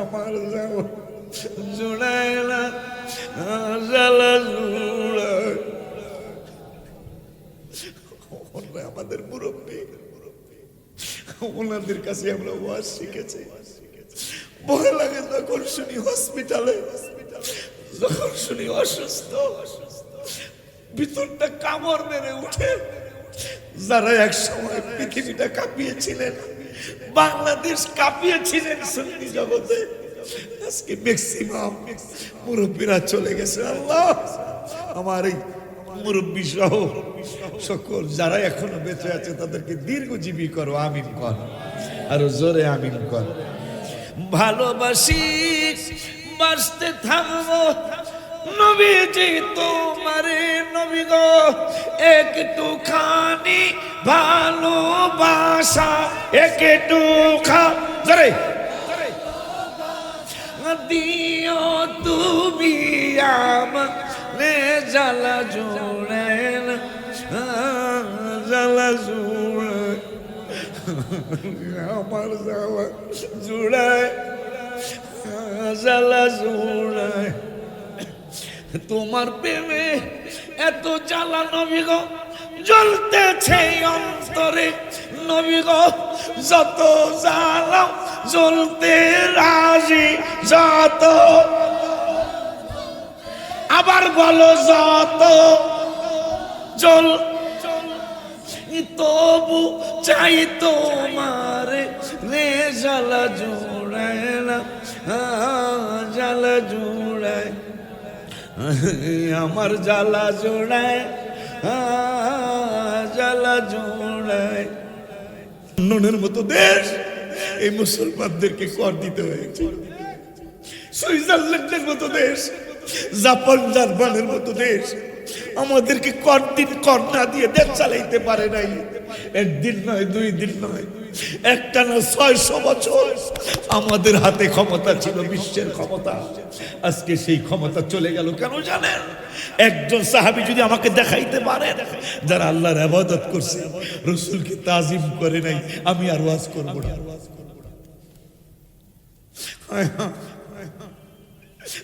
আমার যাওয়া জোড়ায় না জ্বালা জোড়ায়। আমাদের মুরব্বী, ওনাদের কাছে আমরা ওয়াজ শিখেছি। ভয় লাগে যখন শুনি হসপিটালে, যখন শুনি অসুস্থ, ভিতরটা কামড় মেরে উঠে। যারা এক সময় পৃথিবীটা কাঁপিয়েছিলেন, বাংলাদেশ কাঁপিয়েছিলেন সুন্নি জগতে, আজকে ম্যাক্সিমাম মুরব্বীরা চলে গেছে। আল্লাহ আমার এই মুরব্বী সহ সকল যারা এখনো বেঁচে আছে তাদেরকে দীর্ঘজীবী করো, আমিন কর, আরো জোরে আমিন কর। ভালোবাসি, বাঁচতে থাকবো নবীজি তোমারে, নবী গো একটুখানি ভালোবাসা, একটু জোরে দিও তুমি আমারে, জ্বালা জোড়ায় না জ্বালা জোড়ায়, আমার যাওয়া জোড়ায় জ্বালা জোড়ায়। তোমার প্রেমে এত জ্বালা নবী গো জ্বলতেছে অন্তরে, নবী গো যত জ্বালা জ্বলতে রাজি, যত আবার বলো যত জল, তবু চাই তোমার রে, জ্বালা জোড়ায় না জ্বালা জোড়ায়, আমার জ্বালা জোড়ায় জ্বালা জোড়ায়। লন্ডনের মতো দেশ এই মুসলমানদেরকে কর দিতে হয়েছে, সুইজারল্যান্ডের মতো দেশ, জাপান জার্মানের মতো দেশ আমাদেরকে কর না দিয়ে দেশ চালাইতে পারে নাই। একদিন নয়, দুই দিন নয়, একটানা 600 বছর আমাদের হাতে ক্ষমতা ছিল, বিশ্বের ক্ষমতা। আজকে সেই ক্ষমতা চলে গেল কেন জানেন? একজন সাহাবী যদি আমাকে দেখাইতে পারেন যারা আল্লাহর ইবাদত করছে, রাসূলকে তাজিম করে নাই, আমি আর ওয়াজ করব না,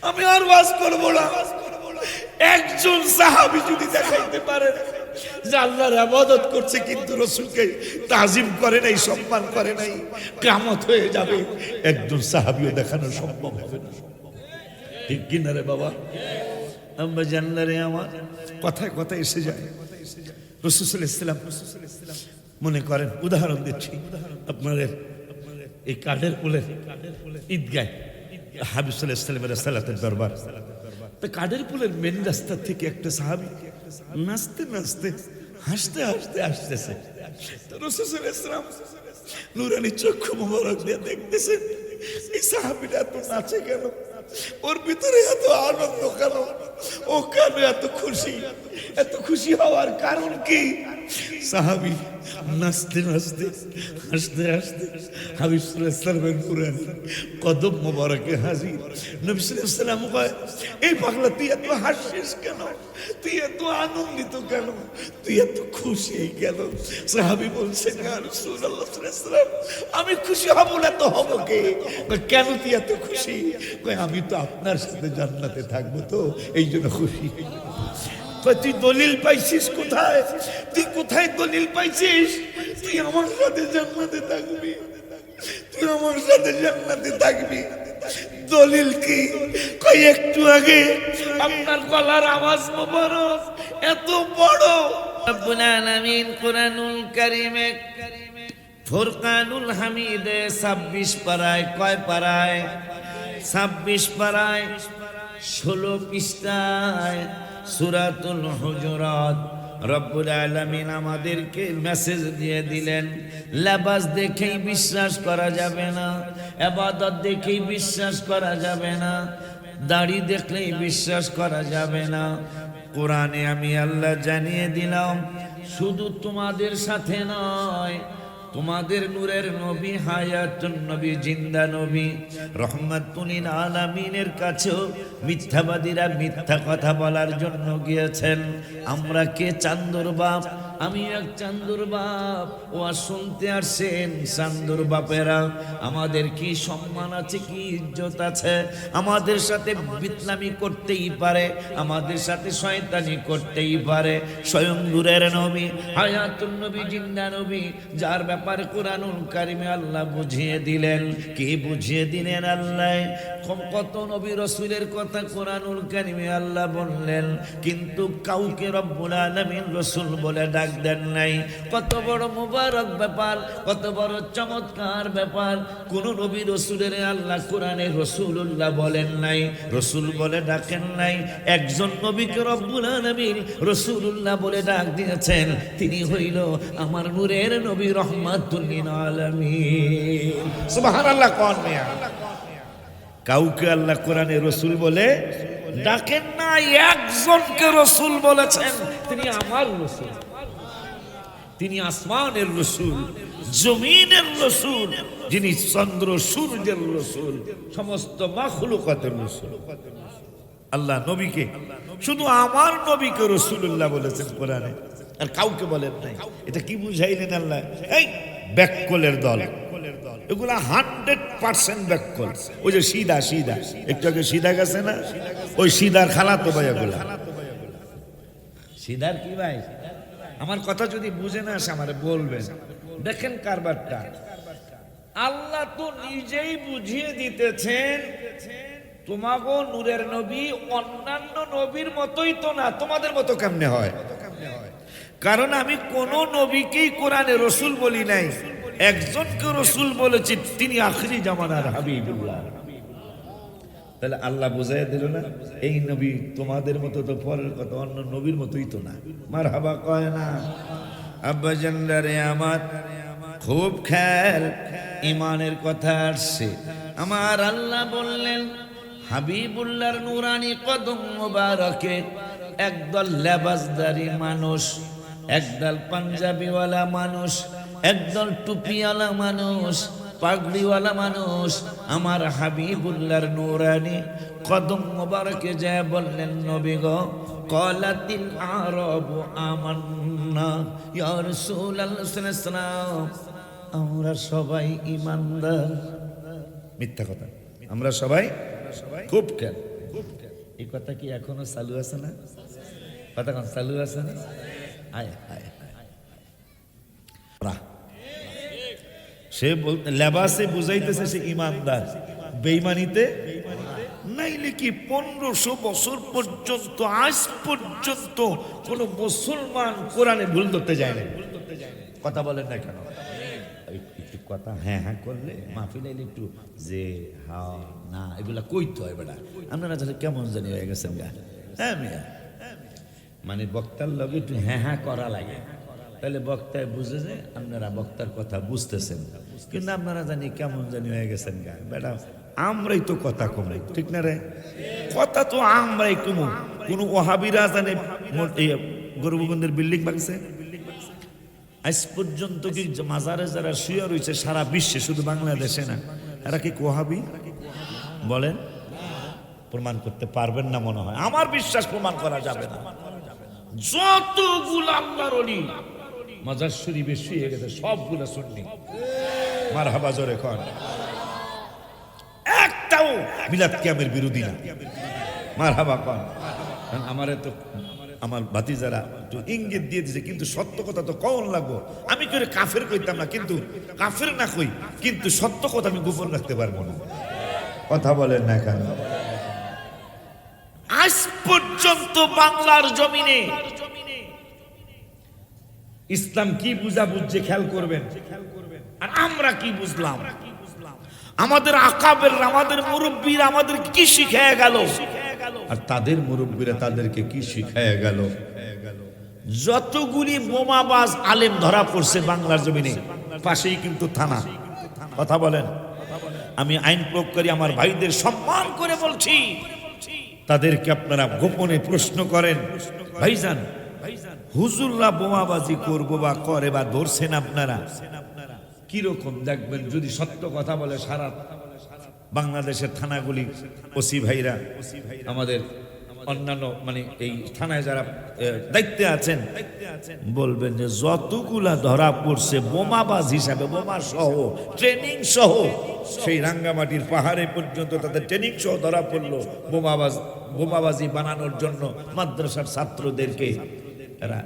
আমি আর ওয়াজ করব না। একজন সাহাবী যদি দেখাইতে পারেন যে আল্লাহর ইবাদত করছে কিন্তু রাসূলকে তাজিম করে নাই, সম্মান করে নাই, কিয়ামত হয়ে যাবে। একজন সাহাবীও দেখানো সম্ভব হবে না, ঠিক কি না রে বাবা? আমরা জানলারে আমার কথায় কথায় এসে যায়। রাসূল সাল্লাল্লাহু আলাইহি ওয়াসাল্লাম মনে করেন, উদাহরণ দিচ্ছি, আপনাদের এই কাঠের পুলের ঈদগাহ হাবিব সাল্লাল্লাহু আলাইহি ওয়াসাল্লামের সালাতের দরবার, তো কাঠের পুলের মেন রাস্তা থেকে একটা সাহাবী নাচতে নাচতে হাসতে হাসতে আসতেছে। রাসূল সাল্লাল্লাহু আলাইহি ওয়াসাল্লাম নূরানী চক্ষু মোবারক দিয়ে দেখতেছেন, এই সাহাবীটা এত নাচে কেন, ওর ভিতরে এত আনন্দ কেন, ও কেন এত খুশি, এত খুশি হওয়ার কারণ কি? সাহাবী নাচতে নাচতে হাসতে হাসতে হাবিব সাল্লাল্লাহু আলাইহি ওয়াসাল্লামের কুরআন কদম মোবারকে হাজির। নবী সাল্লাল্লাহু আলাইহি ওয়াসাল্লাম কয়, এই পাগলা তুই এত হাসিস কেন, তুই এত আনন্দিত কেন, তুই এত খুশি কেন? সাহাবী বলছেন, ইয়া রাসূলুল্লাহ সাল্লাল্লাহু আলাইহি ওয়াসাল্লাম, আমি খুশি হব না তো হব কে? কেন তুই এত খুশি? কয়, আমি তো আপনার সাথে জান্নাতে থাকবো, তো এই জন্য খুশি। তুই দলিল পাইছিস কোথায়? তুই কোথায় দলিল পাইছিস? তুই আমার সাথে জান্নাতে থাকবি, তুই আমার সাথে জান্নাতে থাকবি, দলিল কি? কই একটু আগে আপনার গলার আওয়াজ মোবারক এত বড়। রব্বুল আলামিন কুরআনুল কারীমে ফুরকানুল হামিদে 26 পারায়, কয় পারায়? 26 পারায় 16 পৃষ্ঠায় সূরাতুল হুজুরাত রব্বুল আলামিন আমাদেরকে মেসেজ দিয়ে দিলেন, লেবাস দেখেই বিশ্বাস করা যাবে না, ইবাদত দেখেই বিশ্বাস করা যাবে না, দাড়ি দেখলেই বিশ্বাস করা যাবে না। কোরআনে আমি আল্লাহ জানিয়ে দিলাম, শুধু তোমাদের সাথে নয়, তোমাদের নূরের নবী, হায়াতুন নবী, জিন্দা নবী, রহমাতুল লিল আলামিনের কাছেও মিথ্যাবাদীরা মিথ্যা কথা বলার জন্য গিয়েছেন। আমরা কে? চান্দুর বাপ, আমি এক চান্দুর বাপ, ও আর শুনতে আসছেন চান্দুর বাপেরা, আমাদের কি সম্মান আছে, কি ইজ্জত আছে? আমাদের সাথে বিতলামি করতেই পারে, আমাদের সাথে শয়তানি করতেই পারে। স্বয়ং নূরের নবী, হায়াতুন নবী, জিন্দা নবী, যার ব্যাপারে কুরআনুল কারীমে আল্লাহ বুঝিয়ে দিলেন। কি বুঝিয়ে দিলেন আল্লাহ? কত নবী রাসূলের কথা কুরআনুল কারীমে আল্লাহ বললেন, কিন্তু কাউকে রব্বুল আলামিন রাসূল বলে ডাক দেন নাই। কত বড় মুবারক ব্যাপার, কত বড় চমৎকার ব্যাপার। কোন নবী রাসূলের আল্লাহ কোরআনে রাসূলুল্লাহ বলেন নাই, রাসূল বলে ডাকেন নাই। একজন নবীকে রব্বুল আলামিন রাসূলুল্লাহ বলে ডাক দিয়েছেন, তিনি হইল আমার নূরের নবী রহমাতুল লিল আলামিন। সুবহানাল্লাহ কোন মিয়া? কাউকে আল্লাহ কোরআনে রাসূল বলে ডাকেন না, একজনকে রাসূল বলেছেন, তিনি আমার রাসূল, তিনি আসমানের রাসূল, জমিনের রাসূল, যিনি চন্দ্র সূর্যের রাসূল, সমস্ত মাখলুকাতের রাসূল। আল্লাহ নবীকে, শুধু আমার নবীকে রাসূলুল্লাহ বলেছেন কোরআনে, আর কাউকে বলেন নাই। এটা কি বুঝাইলেন আল্লাহ? এই ব্যাককলের দল, এগুলা 100% ব্যাককল। ওই যে সিধা সিধা, একটু আগে সিধা গেছে না, ওই সিধার খালাতো ভাই। এগুলা সিধার কি ভাই? আমার কথা যদি বুঝে না আসে আমারে বলবেন। দেখেন কারবারটা, আল্লাহ তো নিজেই বুঝিয়ে দিতেছেন, তোমাগো নূরের নবী অন্যান্য নবীর মতোই তো না, তোমাদের মতো কেমনে হয়? কারণ আমি কোন নবীকেই কোরআনে রসুল বলি নাই, একজনকে রসুল বলেছি, তিনি আখিরি জামানার হাবিবুল্লাহ। তাহলে আল্লাহ বুঝাই দিল না, এই নবী তোমাদের মতো তো পরের কথা, অন্য নবীর মতোই তো না। মারহাবা কয় না? আব্বা জানদারে আমার খুব খেয়াল, ইমানের কথা আসছে। আমার আল্লাহ বললেন, হাবিবুল্লাহর নুরানি কদম মোবারকে একদল লেবাসদারি মানুষ, একদল পাঞ্জাবিওয়ালা মানুষ, একদল টুপিওয়ালা মানুষ, পাগড়িওয়ালা মানুষ আমার হাবিবুল্লাহর নুরানি কদম মোবারকে যায় বললেন, নবী গো, ক্বালাতিল আরাবু আমান্না ইয়া রাসূলুল্লাহ সাল্লাল্লাহু আলাইহি ওয়াসাল্লাম, আমরা সবাই ঈমানদার। মিথ্যা কথা, আমরা সবাই খুব কেন? এই কথা কি এখনো চালু আছে না? কথা কোন চালু আছে না? আয় আয় সে বলতে লেবাসে বুঝাইতেছে সে ইমানদার, বেঈমানিতে নাইলে কি 1500 বছর পর্যন্ত, আজ পর্যন্ত কোন মুসলমান কোরআনে ভুল ধরতে যায় না। কথা বলেন না কেন? একটু কথা হ্যাঁ হ্যাঁ করলে মাহফিলে একটু যে হ্যাঁ না এগুলা কইতে হয় বেটা। আপনারা জানি কেমন জানি হয়ে গেছেন গা। হ্যাঁ মিয়া, মানে বক্তার লগে একটু হ্যাঁ হ্যাঁ করা লাগে, তাহলে বক্তায় বুঝে যে আপনারা বক্তার কথা বুঝতেছেন। কিন্তু আপনারা জানি কেমন জানি হয়ে গেছেন গা বেটা। আমরাই তো কথা কমাই, ঠিক না রে? কথা তো আমরাই কমু। কোন ওহাবিরা জানে গৌরবগঞ্জের বিল্ডিং ভাঙছে? আজ পর্যন্ত কি মাজারে যারা শুয়ে রয়েছে সারা বিশ্বে, শুধু বাংলাদেশে না, এরা কি ওহাবি? বলেন, প্রমাণ করতে পারবেন না মনে হয়। আমার বিশ্বাস প্রমাণ করা যাবে না। যতগুলো আল্লাহর ওলি মাজার শরীফে শুয়ে গেছে সবগুলো সুন্নি। মারহাবা জোরে কোন। একটাও মিলাদ কিয়ামের বিরোধী না। মারহাবা কোন। আমারে তো আমার ভাতিজারা তো ইঙ্গিত দিয়ে দিছে, কিন্তু সত্য কথা তো কখন লাগবো। আমি করে কাফের কইতাম না, কিন্তু কাফের না কই, কিন্তু সত্য কথা আমি গোপন রাখতে পারবো না। কথা বলেন না কেন? আজ পর্যন্ত বাংলার জমিনে ইসলাম কি বুঝা বুঝছে খেয়াল করবেন, আর আমরা কি বুঝলাম। আমাদের আকাবের, আমাদের মুরব্বীরা আমাদের কি শিখায় গেল, আর তাদের মুরব্বীরা তাদেরকে কি শিখায় গেল। যতগুলি বোমাবাজ আলেম ধরা পড়ছে বাংলার জমিনে, পাশেই কিন্তু থানা। কথা বলেন। আমি আইন প্রয়োগকারী আমার ভাইদের সম্মান করে বলছি, তাদেরকে আপনারা গোপনে প্রশ্ন করেন, ভাইজান হুজুররা বোমাবাজি করবো বা করে বা ধরছেন আপনারা কিরকম দেখবেন যদি সত্য কথা বলে। সারা বাংলাদেশের থানাগুলি ওসি ভাইরা, আমাদের অন্যান্য মানে এই থানায় যারা দায়িত্বে আছেন বলবেন যে যতগুলা ধরা পড়ছে বোমাবাজ হিসাবে, বোমা সহ ট্রেনিং সহ, সেই রাঙ্গামাটির পাহাড়ে পর্যন্ত তাদের ট্রেনিং সহ ধরা পড়লো বোমাবাজি বানানোর জন্য মাদ্রাসার ছাত্রদেরকে। এরা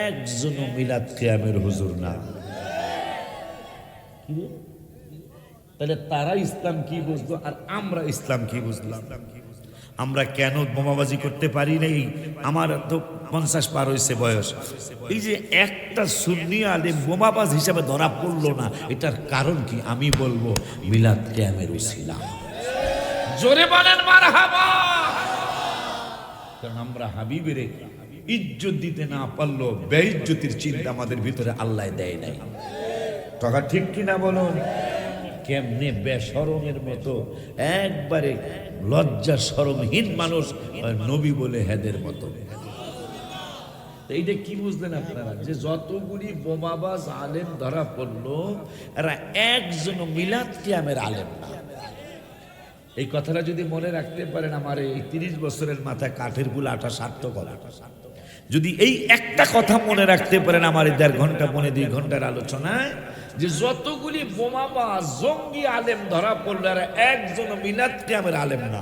একজনও মিলাদ কিয়ামের হুজুর না। তাহলে তারা ইসলাম কি বুঝলো আর আমরা ইসলাম কি বুঝলাম? আমরা কেন বোমাবাজি করতে পারি নাই? আমার তো 50 পার হয়েছে বয়স। এই যে একটা সুন্নি আলেম বোমাবাজ হিসাবে ধরা পড়লো না, এটার কারণ কি? আমি বলবো মিলাদ কিয়ামের উসিলা। জোরে বলেন মারহাবা। কারণ আমরা হাবিবের ইজ্জত দিতে না পারলো, বেইজ্জতির চিন্তা আমাদের ভিতরে আল্লাহ দেয় নাই। টাকা ঠিক কিনা বলুন? কেমনে বেশরমের মতো একবারে লজ্জা শরমহীন মানুষ নবী বলে হেদের মতো। এইটা কি বুঝলেন আপনারা? যে যতগুলি বোমাবাজ আলেম ধরা পড়লো, এরা একজন মিলাদ কিয়ামের আলেম না। এই কথাটা যদি মনে রাখতে পারেন, আমার এই 30 বছরের মাথায় কাঠের গুলো আটা সার্থক হবে। যদি এই একটা কথা মনে রাখতে পারেন আমার এই 1.5 ঘন্টা 2.5 ঘন্টার আলোচনায়, যে যতগুলি বোমাবাজ জঙ্গি আলেম ধরা পড়লো, এরা একজন মিলাদ কিয়ামের আলেম না,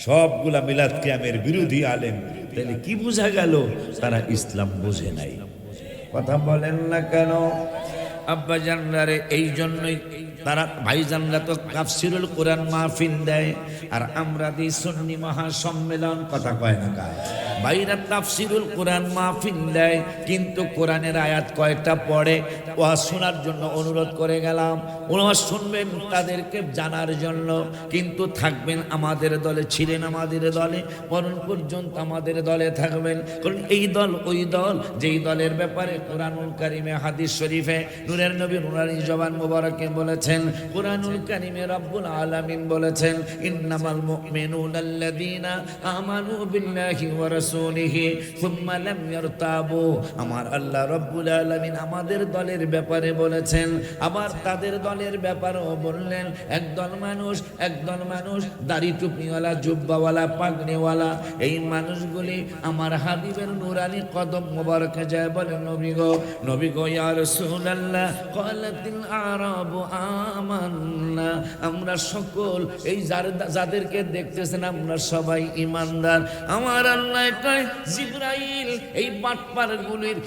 সবগুলা মিলাদ কিয়ামের বিরোধী আলেম। তাহলে কি বোঝা গেল? তারা ইসলাম বোঝে নাই। কথা বলেন না কেন? আব্বা জানলারে এই জন্যই তারা ভাইজানরা তো তাফসীরুল কোরআন মাহফিল দেয়, আর আমরা দিই সুন্নি মহাসম্মেলন। কথা কয় না কার? ভাইরা তাফসীরুল কোরআন মাহফিল দেয়, কিন্তু কোরআনের আয়াত কয়টা পড়ে ওয়াজ শোনার জন্য অনুরোধ করে গেলাম। ওনারা শুনবেন তাদেরকে জানার জন্য, কিন্তু থাকবেন আমাদের দলে, ছিলেন আমাদের দলে, মরণ পর্যন্ত আমাদের দলে থাকবেন। কারণ এই দল ওই দল, যেই দলের ব্যাপারে কোরআনুল কারিমে হাদিস শরীফে নূরের নবী নুরানি জবান মুবারকে বলেছেন, কোরআনুল কারিমে রব্বুল আলামিন বলেছেন, ইন্নামাল মুমিনুনা আল্লাযীনা আমানু বিল্লাহি ওয়া রাসূলিহি সুম্মা লাম ইয়ারতাবু। আমার আল্লাহ রব্বুল আলামিন আমাদের দলের ব্যাপারে বলেছেন, আবার তাদের দলের ব্যাপারেও বললেন, একদল মানুষ দাড়ি টুপিওয়ালা, জুব্বাওয়ালা, পাগড়িওয়ালা, এই মানুষগুলি আমার হাবিবের নূরানি কদম মুবারকে যায় বলে, নবী গো ইয়া রাসূলুল্লাহ ক্বালাতিল আরাবু আমান্না। আমরা সকল এই যাদেরকে দেখতেছেন আমরা সবাই ঈমানদার। আমার আল্লাহ কয়, জিবরাইল এই বাটপারগুলির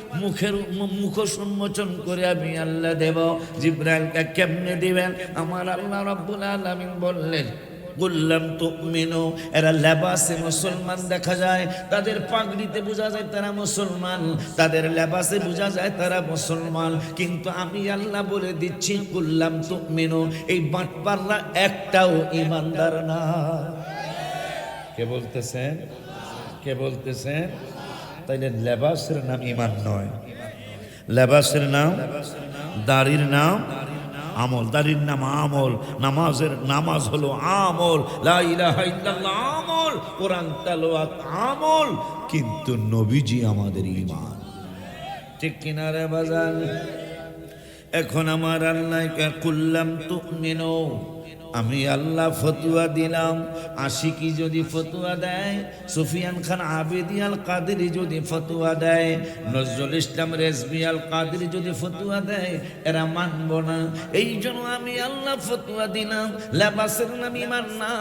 মুখোশ উন্মোচন করে আমি আল্লাহ দেব। জিবরাইলকে কেমনে দিবেন? আমার আল্লাহ রাব্বুল আলামিন বললেন, বললাম তুমিনু। এরা লেবাসে মুসলমান দেখা যায়, তাদের পাগড়িতে বোঝা যায় তারা মুসলমান, তাদের লেবাসে বোঝা যায় তারা মুসলমান, কিন্তু আমি আল্লাহ বলে দিচ্ছি বললাম তুমিনু, এই বাটপাররা একটাও ঈমানদার না। কে বলতেছেন? কে বলতেছেন? তাইলে লেবাসের নাম ঈমান নয়, লেবাসের নাম, দাড়ির নাম আমল, দাড়ির নাম আমল, নামাজ হলো আমল, লা ইলাহা ইল্লাল্লাহ আমল, কোরআন তেলাওয়াত আমল, কিন্তু নবীজি আমাদের ঈমান। ঠিক কিনা রে বাজান? এখন আমার আল্লাহকে কুল্লাম তুমিনু, আমি আল্লাহ ফতুয়া দিলাম। আশিকি যদি ফতুয়া দেয়, সুফিয়ান খান আবেদি আল কাদেরি যদি ফতুয়া দেয়, নজরুল ইসলাম রেজভী আল কাদেরি যদি ফতুয়া দেয়, এরা মানব না। এই জন্য আমি আল্লাহ ফতুয়া দিলাম, লেবাসের নাম ঈমান না,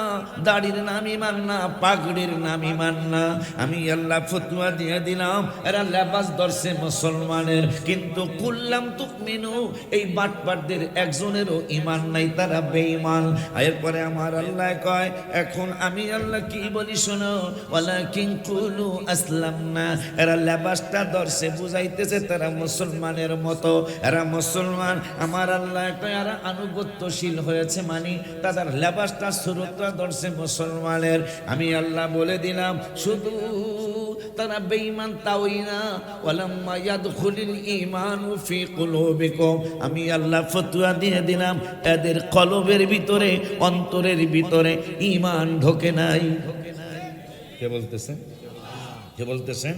দাড়ির নাম ঈমান না, পাগড়ির নাম ঈমান না। আমি আল্লাহ ফতুয়া দিয়ে দিলাম, এরা লেবাস ধরছে মুসলমানের, কিন্তু কুল্লাম তুমিনু, এই বাটপারদের একজনেরও ঈমান নাই, তারা বেঈমান। এরপরে আমার আল্লাহ কয়, এখন আমি আল্লাহ কি বলি শোনো, ওয়ালাকিন কুলু আসলামনা। এরা লেবাসটা ধরছে, বুঝাইতেছে তারা মুসলমানের মতো, এরা মুসলমান। আমার আল্লাহ কয় এরা আনুগত্যশীল হয়েছে, মানে তাদের লেবাসটা সুরতটা ধরছে মুসলমানের। আমি আল্লাহ বলে দিলাম, শুধু তারা বেঈমান তাওই না, ওয়ালাম্মা ইয়াদখুলিল ঈমানু ফি কুলুবিকুম। আমি আল্লাহ ফতোয়া দিয়ে দিলাম, এদের কলবের ভিতরে, অন্তরের ভিতরে ঈমান ঢোকে নাই। কে বলতেছেন? কে বলতেছেন?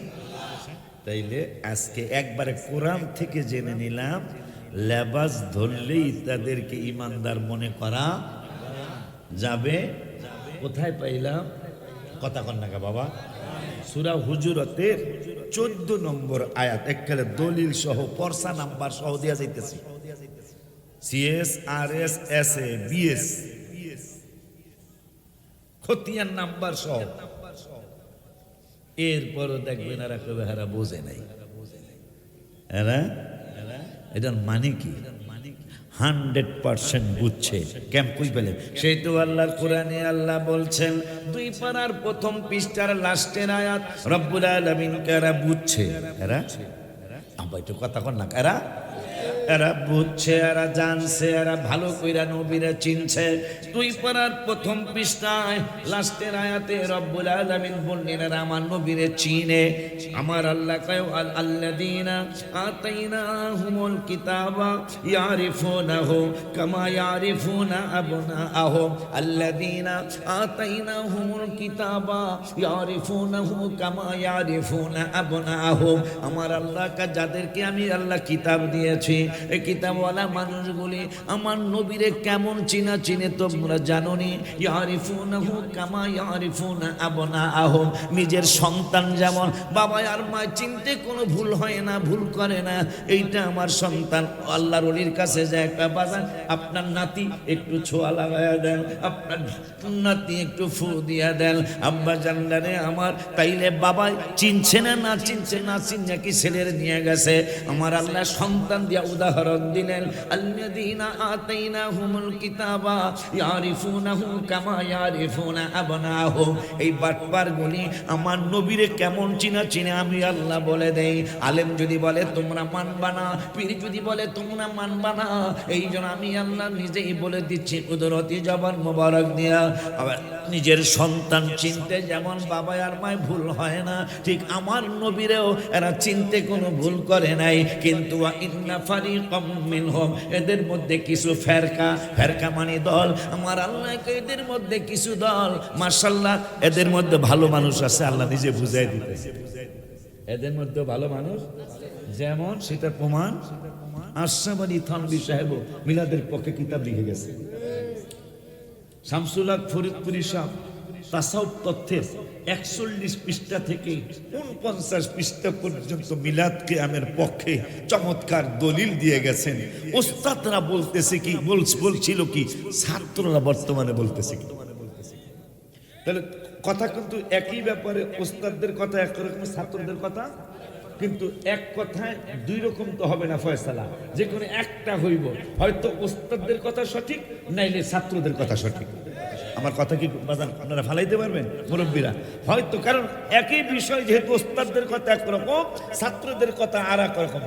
তাইলে আজকে একবারে কোরআন থেকে জেনে নিলাম, লেবাস ধরলেই তাদেরকে ঈমানদার মনে করা যাবে। কোথায় পাইলাম? কথা কন না বাবা। সূরা হুজুরাতের 14 নম্বর আয়াত, এককালে দলিল সহ পরসা নাম্বার সহ দেয়া যাইতেছে। সিএস আরএস এসএ বিএস খতিয়ান নাম্বার সহ। এরপরও দেখবেন এরা কবে হারা বোঝে নাই। এরা এটার মানে কি 100% বুঝছে। কেম কই পেলে? সেই তো আল্লাহর কোরআনে আল্লাহ বলছেন 2 পারার প্রথম পৃষ্ঠার লাস্টের আয়াত, রব্বুল আলামিন কারা বুঝছে, এরা আবার একটু কথা কর না, এরা বুঝছে, এরা জানছে, এরা ভালো কইরা নবীরা চিনছে। 2 পারার প্রথম পৃষ্ঠায় লাস্টের আয়াতে রব্বুল আলামিন বললেন এরা আমার নবীরে চিনে। আমার আল্লাহ কয় আল্লাযীনা আতাইনাহুমুল কিতাবা ইয়ারিফুনাহু কামা ইয়ারিফুনা আবনাআহুম। আল্লাযীনা আতাইনাহুমুল কিতাবা ইয়ারিফুনাহু কামা ইয়ারিফুনা আবনাআহুম। আমার আল্লাহ যাদেরকে আমি আল্লাহ কিতাব দিয়েছি, এই কিতাবওয়ালা মানুষগুলি আমার নবীরে কেমন চিনে তোমরা জানোনি। ইয়ারিফুনাহু কামা ইয়ারিফুনা আবনাআহুম। নিজের সন্তান যেমন বাবা আর মা চিনতে কোনো ভুল হয় না, ভুল করে না, এইটা আমার সন্তান। আল্লাহর ওলির কাছে যায় একটা বাজান, আপনার নাতি একটু ছোঁয়া লাগায়া দেন, আপনার নাতি একটু ফু দিয়া দেন, আব্বা জানদারে আমার। তাইলে বাবা চিনছে না চিনছে কি ছেলের নিয়ে গেছে। আমার আল্লাহ সন্তান দিয়া উদাহরণ দিলেন, আল্লাযীনা আতাইনাহুমুল কিতাবা ইয়ারিফুনাহু কামা ইয়ারিফুনা আবনাআহুম। এই বাটপারগুলি আমার নবীরে কেমন চিনে আমি আল্লাহ বলে দেই। আলেম যদি বলে তোমরা মানবা না, পীর যদি বলে তোমরা মানবা না, এই জন্য আমি আল্লাহ নিজেই বলে দিচ্ছি কুদরতি জবান মোবারক দিয়া। আবার নিজের সন্তান চিনতে যেমন বাবা আর মায় ভুল হয় না, ঠিক আমার নবীরেও এরা চিনতে কোনো ভুল করে নাই। কিন্তু ইন্না ফারিকাম মিনহুম, এদের মধ্যে কিছু ফেরকা মানে দল। আমার আল্লাহ এদের মধ্যে কিছু দল মাশাআল্লাহ, এদের মধ্যে ভালো মানুষ আছে, আল্লাহ নিজে বুঝাই দিতেছে। এদের মধ্যে ভালো মানুষ যেমন, সেটার প্রমাণ আশরাফ আলী থানভী সাহেব মিলাদের পক্ষে কিতাব লিখে গেছে। শামসুল হক ফরিদপুরি সাহেব তাসাউফ তথ্যের 41 পৃষ্ঠা থেকে 49 পৃষ্ঠা পর্যন্ত মিলাদ কিয়ামের পক্ষে চমৎকার দলিল দিয়ে গেছেন। ওস্তাদরা বলতেছে কি, বলছিল কি, ছাত্ররা বর্তমানে বলতেছে কি। তাহলে কথা কিন্তু একই ব্যাপারে, ওস্তাদদের কথা একরকম, ছাত্রদের কথা কিন্তু এক কথায় 2 রকম তো হবে না ফয়সালা, যে কোনো একটা হইব। হয়তো ওস্তাদদের কথা সঠিক, নাইলে ছাত্রদের কথা সঠিক। আমার কথা কি বাজান আপনারা ফালাইতে পারবেন মুরব্বীরা? হয়তো, কারণ একই বিষয় যেহেতু ওস্তাদদের কথা একরকম, ছাত্রদের কথা আর এক রকম।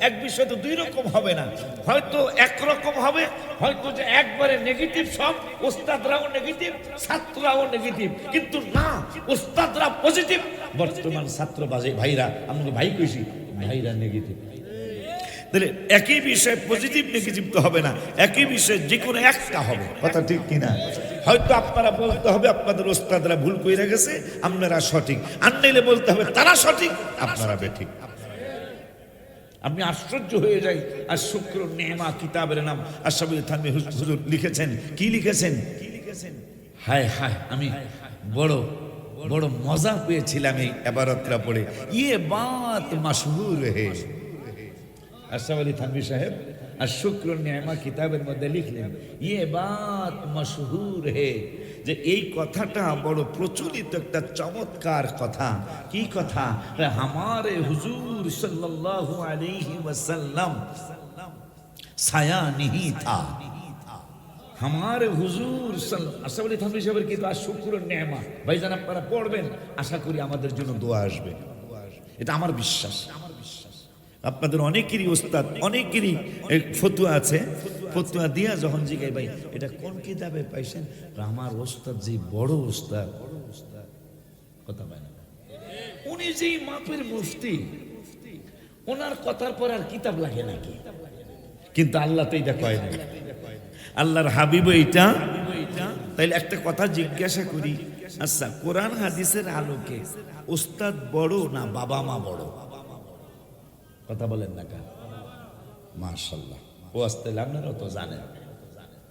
এক বিষয় তো 2 রকম হবে না, হয়তো একরকম হবে, হয়তো যে একবারে নেগেটিভ সব, ওস্তাদরাও নেগেটিভ ছাত্ররাও নেগেটিভ, কিন্তু না, ওস্তাদরা পজিটিভ, বর্তমান ছাত্র ভাইরা, আমাকে ভাই কইছি, ভাইরা নেগেটিভ। তাহলে একই বিষয় পজিটিভ নেগেটিভ তো হবে না, একই বিষয় যে কোনো একটা হবে। কথা ঠিক কিনা? হয়তো আপনারা বলতে হবে আপনাদের ওস্তাদরা ভুল কইরা গেছে, আপনারা সঠিক, আর নাইলে বলতে হবে তারা সঠিক, আপনারা বেঠিক। আপনি আশ্চর্য হয়ে যাই। আর শুক্র নেমা কিতাবের নাম আশরাফ আলী থানভী হুজুর লিখেছেন, কি লিখেছেন? হায় হায়, আমি বড় মজা পেয়েছিলাম এই ইবারতটা পড়ে। ইয়ে বাত মাশহুর হে। আশরাফ আলী থানভী সাহেব আর শুক্র নেমা কিতাবের মধ্যে লিখলেন, ইয়ে বাত মাশহুর হে, যে এই কথাটা বড় প্রচলিত একটা চমৎকার কথা। কি কথা? হামারে হুজুর সাল্লাল্লাহু আলাইহি ওয়াসাল্লাম ছায়া नहीं था। हमारे হুজুর আশরাফ আলী থানভী সাহেবের কিন্তু আর শুক্র নেমা ভাইজান আপনারা পড়বেন, আশা করি আমাদের জন্য দোয়া আসবে, এটা আমার বিশ্বাস। আপনাদের অনেকেরই ওস্তাদ, অনেকেরই ফতুয়া আছে, ফতুয়া দিয়া যখন জিগাই ভাই এটা কোন কিতাবে পাইছেন, আমার ওস্তাদ যে বড় ওস্তাদ, কথা পায় না, উনি যেই মাপের মুফতি, ওনার কথার পর আর কিতাব লাগে নাকি? কিন্তু আল্লাহ তো এটা কয় না, আল্লাহর হাবিব এইটা। তাইলে একটা কথা জিজ্ঞাসা করি, আচ্ছা কোরআন হাদিসের আলোকে ওস্তাদ বড় না বাবা মা বড়? কথা বলেন না কা? মাশাআল্লাহ, ও আসতে আপনারা তো জানেন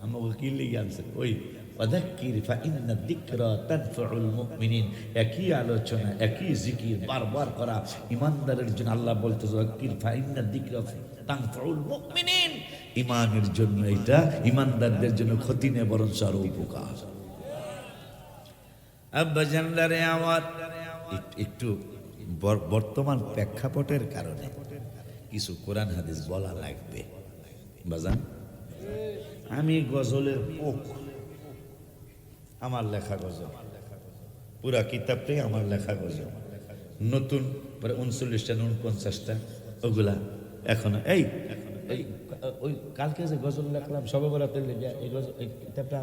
আমাকে কি লিখে আনছেন, ওই ওয়াযাক্কির ফাইন্না যিকরা তানফাউল মুমিনিন। একই আলোচনা, একই জিকির বারবার করা ঈমানদারের জন্য। আল্লাহ বলতেছে ওয়াযাক্কির ফাইন্না যিকরা তানফাউল মুমিনিন, ঈমানের জন্য এটা, ঈমানদারদের জন্য ক্ষতি নেই বরঞ্চ আরো উপকার। আব্বা জানদারে আমার একটু বর্তমান প্রেক্ষাপটের কারণে কিছু কোরআন হাদিস বলা লাগবে বাজান। আমি গজলের পোক, আমার লেখা গজল, পুরা কিতাবটাই আমার লেখা গজল। নতুন পরে 39টা 49টা ওগুলা এখনো এই ওই কালকে যে গজল লেখলাম সবে বরাতের লেগে এই গজল, এই কিতাবটা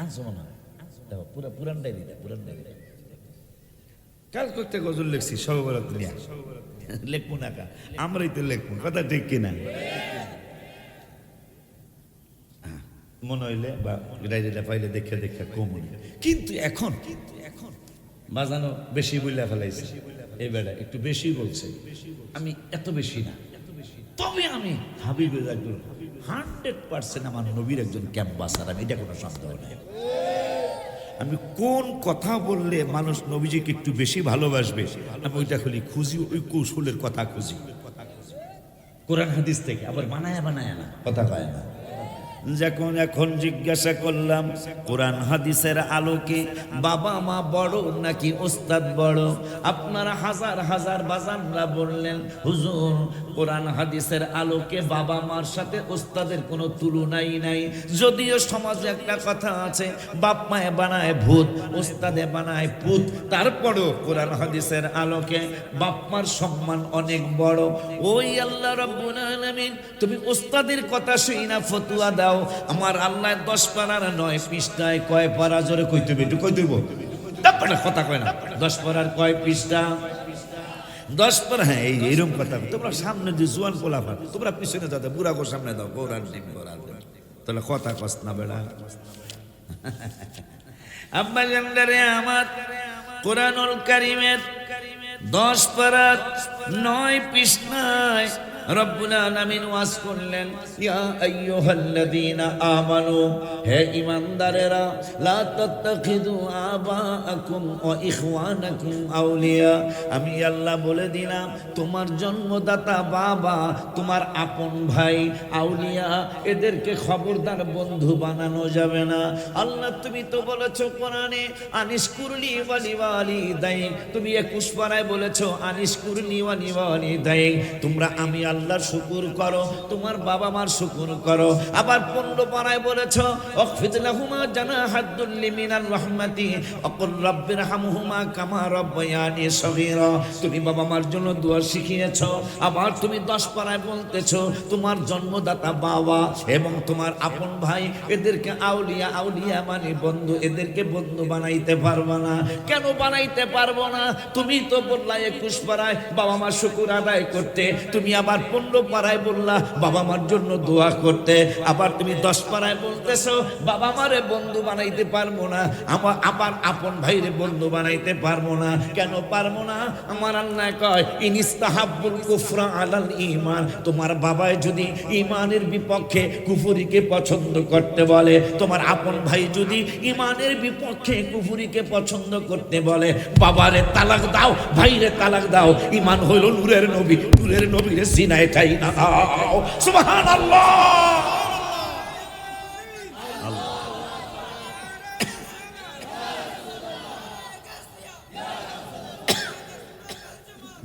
আনছো মনে হয়, পুরা পুরান ডায়েরিটা, পুরান ডায়েরিটা কাল করতে গজল লিখছি সবে বরাত নিয়ে লেখবো না কা, আমরাই তো লেখবো, কথা ঠিক কিনা? মনে হইলে বা ডায়েরিটা পাইলে দেখে দেখে কম, কিন্তু এখন বাজানো বেশি বইলা ফেলাইছে, এই বেড়া একটু বেশি বলছে। আমি এত বেশি না, তবে আমি হাবিবের একজন 100% আমার নবীর একজন ক্যাম্পাসার, আমি এটা কোনো সন্দেহ নাই। আমি কোন কথা বললে মানুষ নবীজিকে একটু বেশি ভালোবাসবে আমি ওইটা খুঁজি, ওই কৌশলের কথা খুঁজি কোরআন হাদিস থেকে, আবার বানায় বানায় না, কথা কয় না। যখন এখন জিজ্ঞাসা করলাম কোরআন হাদিসের আলোকে বাবা মা বড় নাকি ওস্তাদ বড়, আপনারা হাজার হাজার বাজানরা বললেন হুজুর কোরআন হাদিসের আলোকে বাবা মার সাথে ওস্তাদের কোনো তুলনাই নাই। যদিও সমাজে একটা কথা আছে বাপ মায়ে বানায় ভূত, ওস্তাদে বানায় পুত, তারপরেও কোরআন হাদিসের আলোকে বাপ মার সম্মান অনেক বড়। ওই আল্লাহ রাব্বুল আলামিন তুমি ওস্তাদের কথা শুই না ফতুয়া দাও, আমার আল্লাহ 10 পারার 9 পৃষ্ঠায় কয় পারা, জোরে কইতে হবে, একটু কই দেব, তারপরে কথা কয় না, 10 পারার কয় পৃষ্ঠা, 10 পারা, হ্যাঁ এইরকম কথা। তোমরা সামনে যে জোয়ান পোলাপান তোমরা পিছনে যাতে বুড়া গো সামনে দাও, কোরআন দিন কোরআন, তাহলে কথা কস না বেড়া। আব্বা জানদারে আমার কোরআনুল কারীমের 10 পারার 9 পৃষ্ঠায় রব্বুল আলামিন ওয়াজ করলেন ইয়া আইয়ুহাল্লাযীনা আমানু, হে ঈমানদারেরা, লা তাত্তাখিযু আবাআকুম ওয়া ইখওয়ানাকুম আউলিয়া। আমি আল্লাহ বলে দিলাম তোমার জন্মদাতা বাবা, তোমার আপন ভাই আউলিয়া, এদেরকে খবরদার বন্ধু বানানো যাবে না। আল্লাহ তুমি তো বলেছো কোরআনে আনিশকুরলি ওয়ালিওয়ালিদাইক, তুমি 21 পারায় বলেছো আনিশকুরলি ওয়ালিওয়ালিদাইক, তোমরা আমি আল্লাহর শুকর করো, তোমার বাবা মার শুকর করো। আবার 15 পারায় বলেছো ওয়াকফিদ লাহুমা জানাহাদ্দুল্লি মিনার রাহমাতি ওয়াকুল রাব্বিরহামহুমা কামা রাব্বায়ানি সগীরা, তুমি বাবা মার জন্য দোয়া শিখিয়েছো। আবার তুমি 10 পারায় বলতেছো তোমার জন্মদাতা বাবা এবং তোমার আপন ভাই, এদেরকে আউলিয়া, আউলিয়া মানে বন্ধু, এদেরকে বন্ধু বানাইতে পারবো না। কেন বানাইতে পারবো না? তুমি তো বললা 21 পারায় বাবা মার শুকর আদায় করতে, তুমি আবার 15 পারায় বললা বাবা মার জন্য দোয়া করতে, আবার তুমি 10 পারায় বলতেছো বাবা মারে বন্ধু বানাইতে পারবো না, আবার আপন ভাইরে বন্ধু বানাইতে পারবো না। কেন পারবো না? আমার আল্লাহ কয় ইনিস্তাহাব্বুল কুফরা আলাল ঈমান, তোমার বাবাই যদি ঈমানের বিপক্ষে কুফরিকে পছন্দ করতে বলে, তোমার আপন ভাই যদি ঈমানের বিপক্ষে কুফরিকে পছন্দ করতে বলে, বাবারে তালাক দাও, ভাইরে তালাক দাও। ঈমান হইল নূরের নবী, নূরের নবীরে সিনায় চাই না দাও। সুবহানাল্লাহ।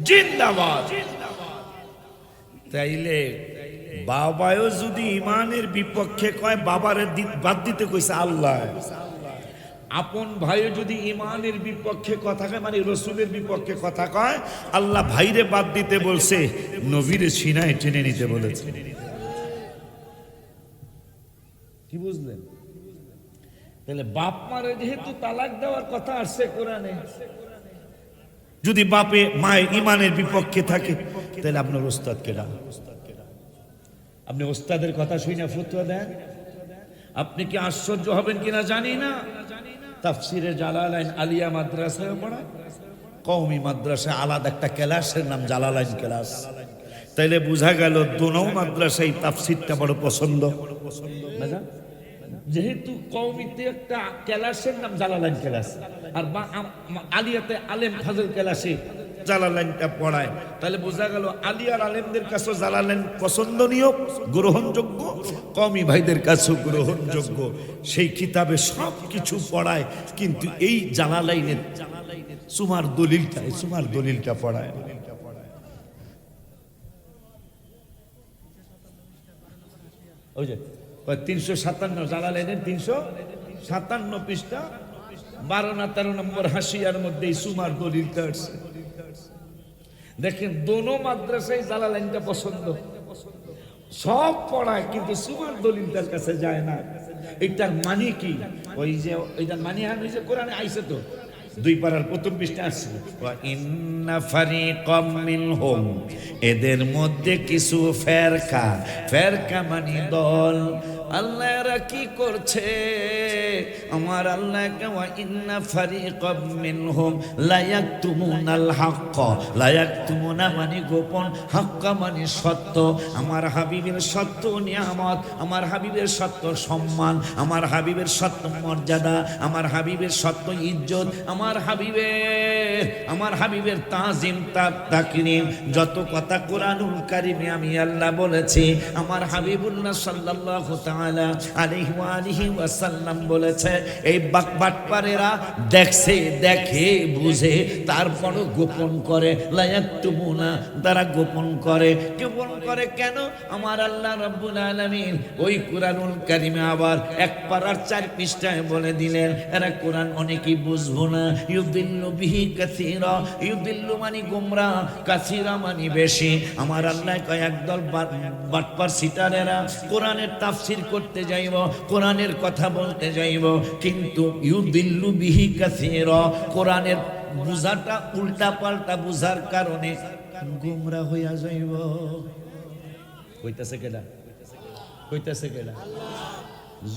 জিন্দাবাদ। তাইলে বাবাও যদি ঈমানের বিপক্ষে কয়, বাবারে বাদ দিতে কইছে আল্লাহ। আপন ভাইও যদি ঈমানের বিপক্ষে কথা কয়, মানে রসুলের বিপক্ষে কথা কয়, আল্লাহ ভাইরে বাদ দিতে বলছে, নবীরে সিনায় টেনে নিতে বলেছে। কি বুঝলেন? তাহলে বাপ মারে যেহেতু তালাক দেওয়ার কথা আসছে কোরআনে, যদি বাপে মায়ের ঈমানের বিপক্ষে থাকে তাহলে আপনার ওস্তাদ কেডা? আপনি ওস্তাদের কথা শুনে ফতোয়া দেন? আপনি কি আশ্চর্য হবেন কিনা জানি না, তাফসিরে জালালাইন আলিয়া মাদ্রাসায় পড়ায়, কওমি মাদ্রাসায় আলাদা একটা ক্লাসের নাম জালালাইন ক্লাস। তাইলে বোঝা গেল দোনো মাদ্রাসায় তাফসিরটা বড় পছন্দ। যেহেতু কওমিতে একটা ক্লাসের নাম জালালাইন ক্লাস, আর আলিয়াতে আলেম ফাজল ক্লাসে জালালাইনটা পড়ায়, তাহলে বোঝা গেল আলিয়ার আলেমদের কাছে জালালাইন পছন্দনীয়, গ্রহণযোগ্য, কওমি ভাইদের কাছেও গ্রহণযোগ্য। সেই কিতাবে সব কিছু পড়ায়, কিন্তু এই জালালাইনের সুমার দলিলটা পড়ায়। ওই যে 357 জালালাইনের 357 পৃষ্ঠা 12 না 13 নম্বর হাসিয়ার মধ্যে এই সুমার দলিলটা আছে। দেখেন দোনো মাদ্রাসায় জালালাইনটা পছন্দ, সব পড়ায়, কিন্তু সুমার দলিলটার কাছে যায় না। এটার মানে কি? ওই যে এটার মানে ওই যে কোরআনে আইছে তো, 2 পারার প্রথম পৃষ্ঠা আছে, ইন্না ফারিকাম মিনহুম, এদের মধ্যে কিছু ফেরকা মানে দল। আল্লাহ এরা কি করছে? আমার আল্লাহ ওয়া ইন্না ফারিকাম মিনহুম লা ইয়াকতুমুনাল হক, লা ইয়াকতুমুনা মানে গোপন, হক মানে সত্য। আমার হাবিবের সত্য নিয়ামত, আমার হাবিবের সত্য সম্মান, আমার হাবিবের সত্য মর্যাদা, আমার হাবিবের সত্য ইজ্জত, আমার হাবিবের তাজিম তাকরীম, যত কথা কোরআনুল কারীমে আমি আল্লাহ বলেছি, আমার হাবিবুল্লাহ সাল্লাল্লাহু তাআলা আলাইহি ওয়াসাল্লাম বলেছে। এই বাটপারেরা দেখে বুঝে তারপরও গোপন করে, লায়াকতুমুনা, তারা গোপন করে কেন? আমার আল্লাহ রাব্বুল আলামিন ওই কোরআনুল কারীমে আবার 1 পারার 4 পৃষ্ঠায় বলে দিলেন, এরা কোরআন অনেকেই বুঝবো না। ইউদিল্লু বিহি কাসীরা, ইউদিল্লু মানে গোমরাহ, কাসীরা মানে বেশি। আমার আল্লাহ কয় একদল বাটপার সিটারেরা কোরআনের তাফসীর করতে যাইব, কোরআনের কথা বলতে যাইব, কিন্তু ইউদিল্লু বিহি কাসীরা, কোরআনের বুঝাটা উল্টা পাল্টা বুঝার কারণে গোমরাহ হইয়া যাইব। কইতাছে কেডা?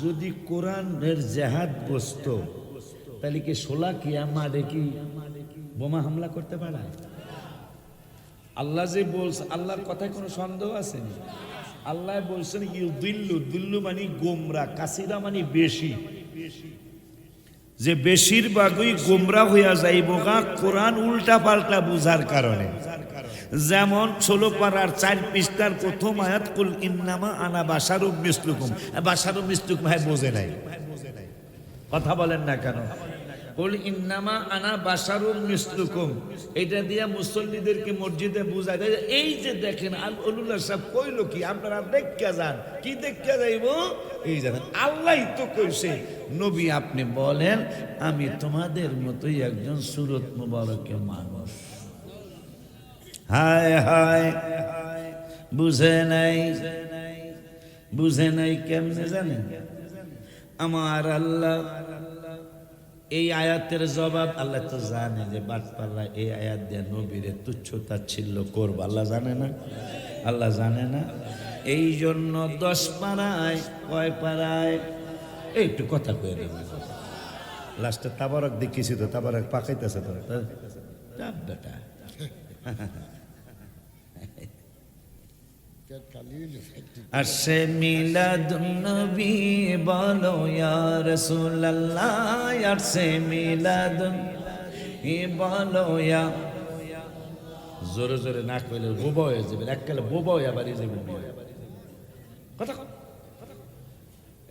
যদি কোরআনের জেহাদ বসতো, তাহলে কি শোলাকিয়া মাঠে কি বোমা হামলা করতে পারে? আল্লাহ যে বলছে, আল্লাহর কথায় কোনো সন্দেহ আছে? আল্লাহ বলছেন ইউদিল্লু মানে গোমরা, কাসীরা মানে বেশি, যে বেশিরভাগই গোমরা হইয়া যাইব গা কোরআন উল্টা পাল্টা বুঝার কারণে। যেমন 16 পারার 4 পৃষ্ঠার প্রথম আয়াত, কুল ইন্নামা আনা বাশারুম মিসলুকুম, বাশারুম মিসলুকুম ভাই বোঝে নাই, কথা বলেন না কেন? কুল ইন্নামা আনা বাশারুম মিসলুকুম, এটা দিয়া মুসল্লিদেরকে মসজিদে বুঝায় দেয়। এই যে দেখেন আলুল্লাহ সাহেব কইলো কি, আপনারা দেখা যান, কি দেখা যাইব? এই জানেন আল্লাহ তো কইছে, নবী আপনি বলেন আমি তোমাদের মতোই একজন সুরত মুবারকের মানুষ। হায় বুঝে নাই কেমনে জানেন? আমার আল্লাহ এই আয়াতের জবাব, আল্লাহ তো জানে যে বাটপাল্লা এই আয়াত দিয়ে নবীরে তুচ্ছ তাচ্ছিল্য করবো, আল্লাহ জানে না? এই জন্য 10 পারায়, কয় পারায়, একটু কথা কয়ে দেবেন, লাস্টে তাবারক দেখিছি তো, তাবারক পাকাইতেছে তো বেটা। আসে মিলাদুন্নবী বলো ইয়া রাসূলুল্লাহ, আসে মিলাদুন্নবী বলো ইয়া, জোরে জোরে না কইলে বোবা হয়ে যাবে, এককালে বোবা হয়ে বাড়ি যাবে কথা।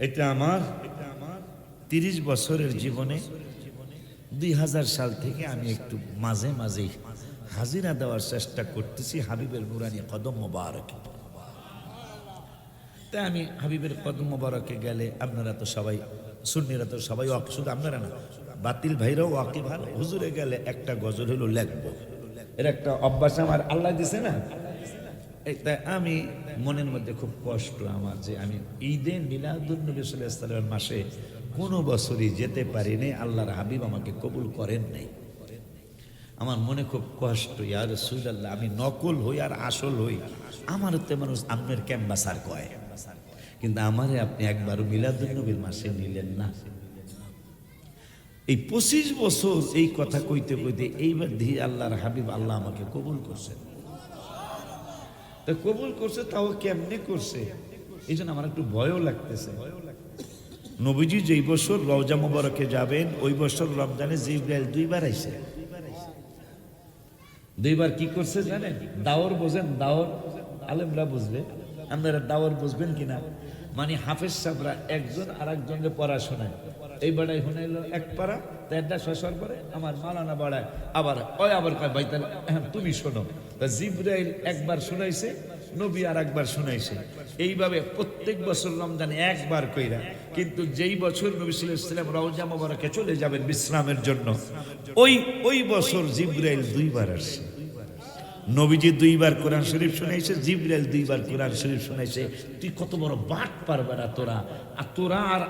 এটা আমার 30 বছরের জীবনে 2000 সাল থেকে আমি একটু মাঝে মাঝেই হাজিরা দেওয়ার চেষ্টা করতেছি হাবিবের নুরানি কদম মোবারকে। তাই আমি হাবিবের কদম মোবারকে গেলে আপনারা তো সবাই সুন্নিরা তো সবাই, শুধু আপনারা না, বাতিল ভাইরাও ওয়াকিব ভালো, হুজুরে গেলে একটা গজল হলো লেখবো, এর একটা অভ্যাস আমার আল্লাহ দিছে না। তাই আমি মনের মধ্যে খুব কষ্ট আমার, যে আমি ঈদে মিলাদুন্নবী সাল্লাল্লাহু আলাইহি ওয়াসাল্লামের মাসে কোনো বছরই যেতে পারিনি, আল্লাহর হাবিব আমাকে কবুল করেন নাই। আমার মনে খুব কষ্ট, ইয়া রাসূলুল্লাহ, আমি নকল হই আর আসল হই, আমার তো মানুষ আপনার ক্যাম্বাসার কয়, কিন্তু আমারে আপনি একবারও মিলাদুন্নবীর মাসে নিলেন না। এই 25 বছর এই কথা কইতে কইতে এইবার দিয়ে আল্লাহর হাবিব আল্লাহ আমাকে কবুল করছেন। তা কবুল করছে, তাও কেমনে করছে, এই জন্য আমার একটু ভয়ও লাগতেছে। নবীজি যেই বছর রওজা মুবারকে যাবেন ওই বছর রমজানে জিবরাইল দুইবার আইছে। দুইবার কি করছে জানেন? দাওর বোঝেন? দাওর আলেমরা বুঝবে, আপনারা দাওর বুঝবেন কিনা? মানে হাফেজ সাহেবরা একজন আর একজনকে পড়া শোনায়। এই বাড়াই শোনাইলো এক পারা, তেরটা শেষর পরে আমার মালানা বাড়ায়, আবার ওই আবার কয় ভাই তাহলে তুমি শোনো। তা জিবরাইল একবার শোনাইছে, নবী আর একবার শোনাইছে। এইভাবে প্রত্যেক বছর রমজানে একবার কইরা। কিন্তু যেই বছর নবী সাল্লাল্লাহু আলাইহি ওয়াসাল্লাম রওজা মুবারকে চলে যাবেন বিশ্রামের জন্য, ওই বছর জিবরাইল দুইবার আসছে। নবীজি দুইবার কোরআন শরীফ শুনাইছে, জিবরাইল দুইবার কোরআন শরীফ শুনাইছে। তুই কত বড় বাট পারবে না তোরা, আর তোরা আর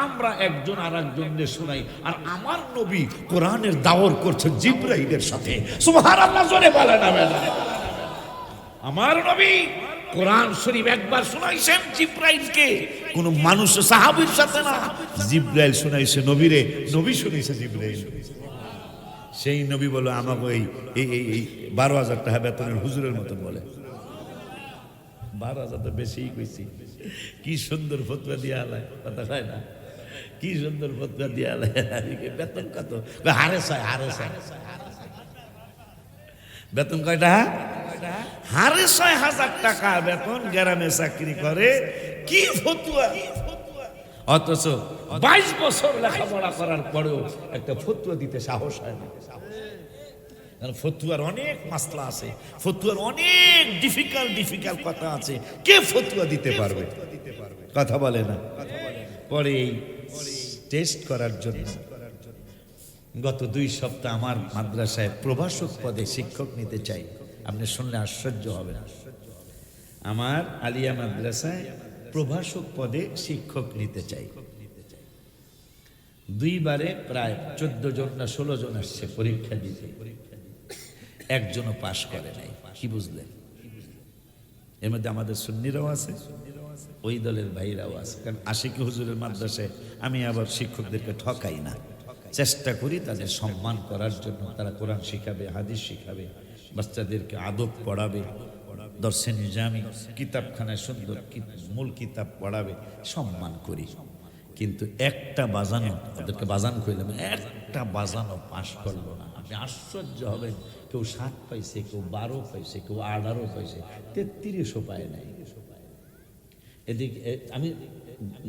আমরা একজন আর একজনকে শোনাই, আর আমার নবী কোরআনের দাওর করছে জিবরাইলের সাথে। সুবহানাল্লাহ, জোরে বলেন না। আমার নবী কোরআন শরীফ একবার শুনাইছেন জিবরাইলকে, কোন মানুষ সাহাবীর সাথে না, জিবরাইল শুনাইছে নবীরে, নবী শুনাইছে জিবরাইল। সেই নবী বলো আমাকে এই 12,000 টাকা বেতনের হুজুরের মতন বলে। 12,000 তো বেশিই কইছি। কি সুন্দর ফতোয়া দিয়া আলায়, কথা হয় না? কি সুন্দর ফতোয়া দিয়া আলায়। বেতন কত? হারে ছয়। বেতন কয়টা? হারে 6,000 টাকা বেতন, গ্রামে চাকরি করে। কি ফতোয়া! অথচ 22 বছর লেখাপড়া করার পরেও একটা ফতোয়া দিতে সাহস হয় না। কারণ ফতোয়ার অনেক মাসলা আছে, ফতোয়ার অনেক ডিফিকাল্ট কথা আছে। কে ফতোয়া দিতে পারবে? কথা বলে না। পরে এই টেস্ট করার জন্য গত 2 সপ্তাহ আমার মাদ্রাসায় প্রভাষক পদে শিক্ষক নিতে চাই। আপনি শুনলে আশ্চর্য হবেন। আমার আলিয়া মাদ্রাসায় প্রভাষক পদে শিক্ষক নিতে চাই। 2 বারে প্রায় 14 জন না 16 জন আসছে পরীক্ষা দিতে, একজনও পাশ করে নাই। কি বুঝলেন? এর মধ্যে আমাদের সুন্নিরাও আছে, ওই দলের ভাইরাও আছে। কারণ আশিকি হুজুরের মাদ্রাসায় আমি আবার শিক্ষকদেরকে ঠকাই না, চেষ্টা করি তাদের সম্মান করার জন্য। তারা কোরআন শিখাবে, হাদিস শিখাবে, বাচ্চাদেরকে আদব পড়াবে, দর্শে নিজামি কিতাবখানায় সুন্দর মূল কিতাব পড়াবে, সম্মান করি। কিন্তু একটা বাজানো, ওদেরকে বাজান কইলাম, একটা বাজানো পাশ করলো না। আপনি আশ্চর্য হবেন, কেউ 7 পাইছে, কেউ 12 পাইছে, কেউ 18 পাইছে, 33ও পায় নাই। এদিকে আমি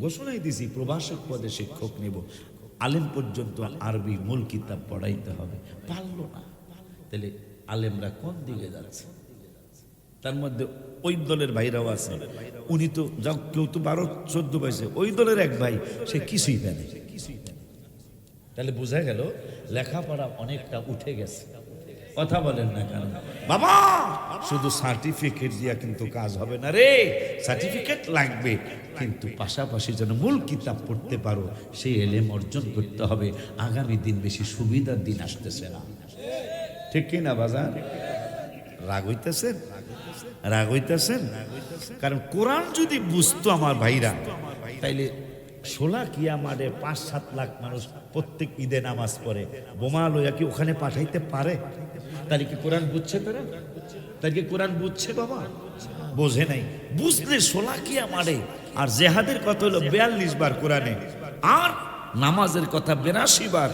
ঘোষণাই দিছি প্রভাষক পদে শিক্ষক নিব, আলেম পর্যন্ত আরবি মূল কিতাব পড়াইতে হবে। পারল না। তাহলে আলেমরা কোন দিকে যাচ্ছে? তার মধ্যে ওই দলের ভাইরাও আছে, উনি তো যাও, কেউ তো 12-14 পাইছে, ওই দলের এক ভাই সে কিছুই পায় না। তাহলে বোঝা গেল লেখাপড়া অনেকটা উঠে গেছে। কথা বলেন না কেন? বাবা শুধু সার্টিফিকেট দিয়া কিন্তু কাজ হবে না রে, সার্টিফিকেট লাগবে, কিন্তু পাশাপাশি যেন মূল কিতাব পড়তে পারো, সেই এলেম অর্জন করতে হবে। আগামী দিন বেশি সুবিধার দিন আসতেছে না, ঠিক কি না বাজার? রাগ হইতেছেন? কারণ কোরআন যদি বুঝতো আমার ভাইরা, তাইলে 16 কিয়া মাঠে 5-7 লাখ মানুষ প্রত্যেক ঈদে নামাজ পড়ে, বোমা লইয়া কি ওখানে পাঠাইতে পারে? তাহলে কি কোরআন বুঝছে তারা? তাহলে কি কোরআন বুঝছে? বাবা বোঝে নাই। বুঝলে 16 কিয়া মাঠে, আর জেহাদের কথা হলো 42 বার কোরআনে, আর নামাজের কথা 82 বার,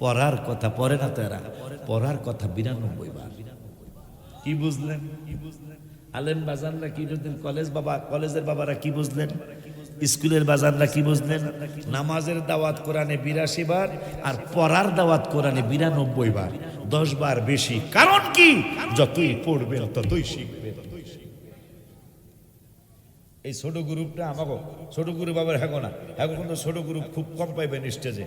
পড়ার কথা পড়ে না তারা, পড়ার কথা 92 বার। কি বুঝলেন? আলেম বাজানরা কি বুঝলেন? কলেজের বাবারা কি বুঝলেন? স্কুলের বাজানরা কি বুঝলেন? নামাজের দাওয়াত কোরআনে 82 বার, আর পড়ার দাওয়াত কোরআনে 92 বার, 10 বার বেশি। কারণ কি? যতই পড়বেন ততই শিখবেন। এই ছোট গ্রুপটা আমাকে, ছোট গ্রুপ আবার হ্যাগো না, হ্যাগো কিন্তু ছোট গ্রুপ খুব কম পাইবেন স্টেজে।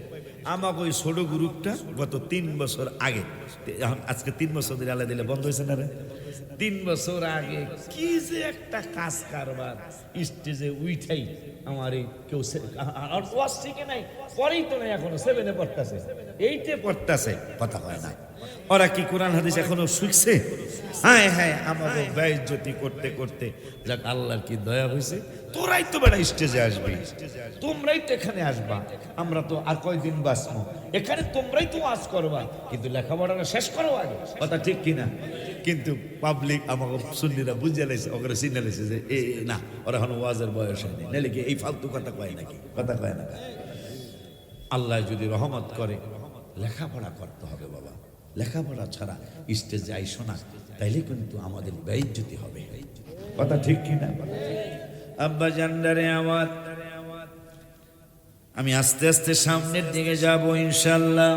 আমাকে ওই ছোট গ্রুপটা গত 3 বছর আগে, আজকে 3 বছর ধরে আলাদা দিলে বন্ধ হয়েছে না রে, 3 বছর আগে কি যে একটা কাজ কারবার, স্টেজে উইঠাই আমার এই কেউ ওয়াজ শিখে নাই, পরেই তো নাই, এখনো 7-এ পড়তেছে, 8-এ পড়তেছে, কথা হয় না। ওরা কি কোরআন হাদিস এখনো শিখছে? হ্যাঁ হ্যাঁ, আমাকে বেইজ্জতি করতে করতে যাক আল্লাহর কি দয়া হয়েছে। তোরাই তো বেটা স্টেজে আসবি, তোমরাই তো এখানে আসবা, আমরা তো আর কয়দিন বাঁচবো এখানে, তোমরাই তো ওয়াজ করবা, কিন্তু লেখাপড়াটা শেষ করো আগে, কথা ঠিক কিনা? কিন্তু পাবলিক আমাকে সুন্নিরা বুঝে লাইছে, ওরা চিনে লাইছে যে এ না, ওরা এখন ওয়াজের বয়স হয়নি, নাহলে কি এই ফালতু কথা কয় নাকি? কথা কয় না। আল্লাহ যদি রহমত করে লেখাপড়া করতে হবে বাবা, লেখাপড়া ছাড়া স্টেজে আইসো না, তাইলে কিন্তু আমাদের বেইজ্জতি হবে, কথা ঠিক কিনা? আব্বা জানদারে আমার, আমি আস্তে আস্তে সামনের দিকে যাব ইনশাআল্লাহ।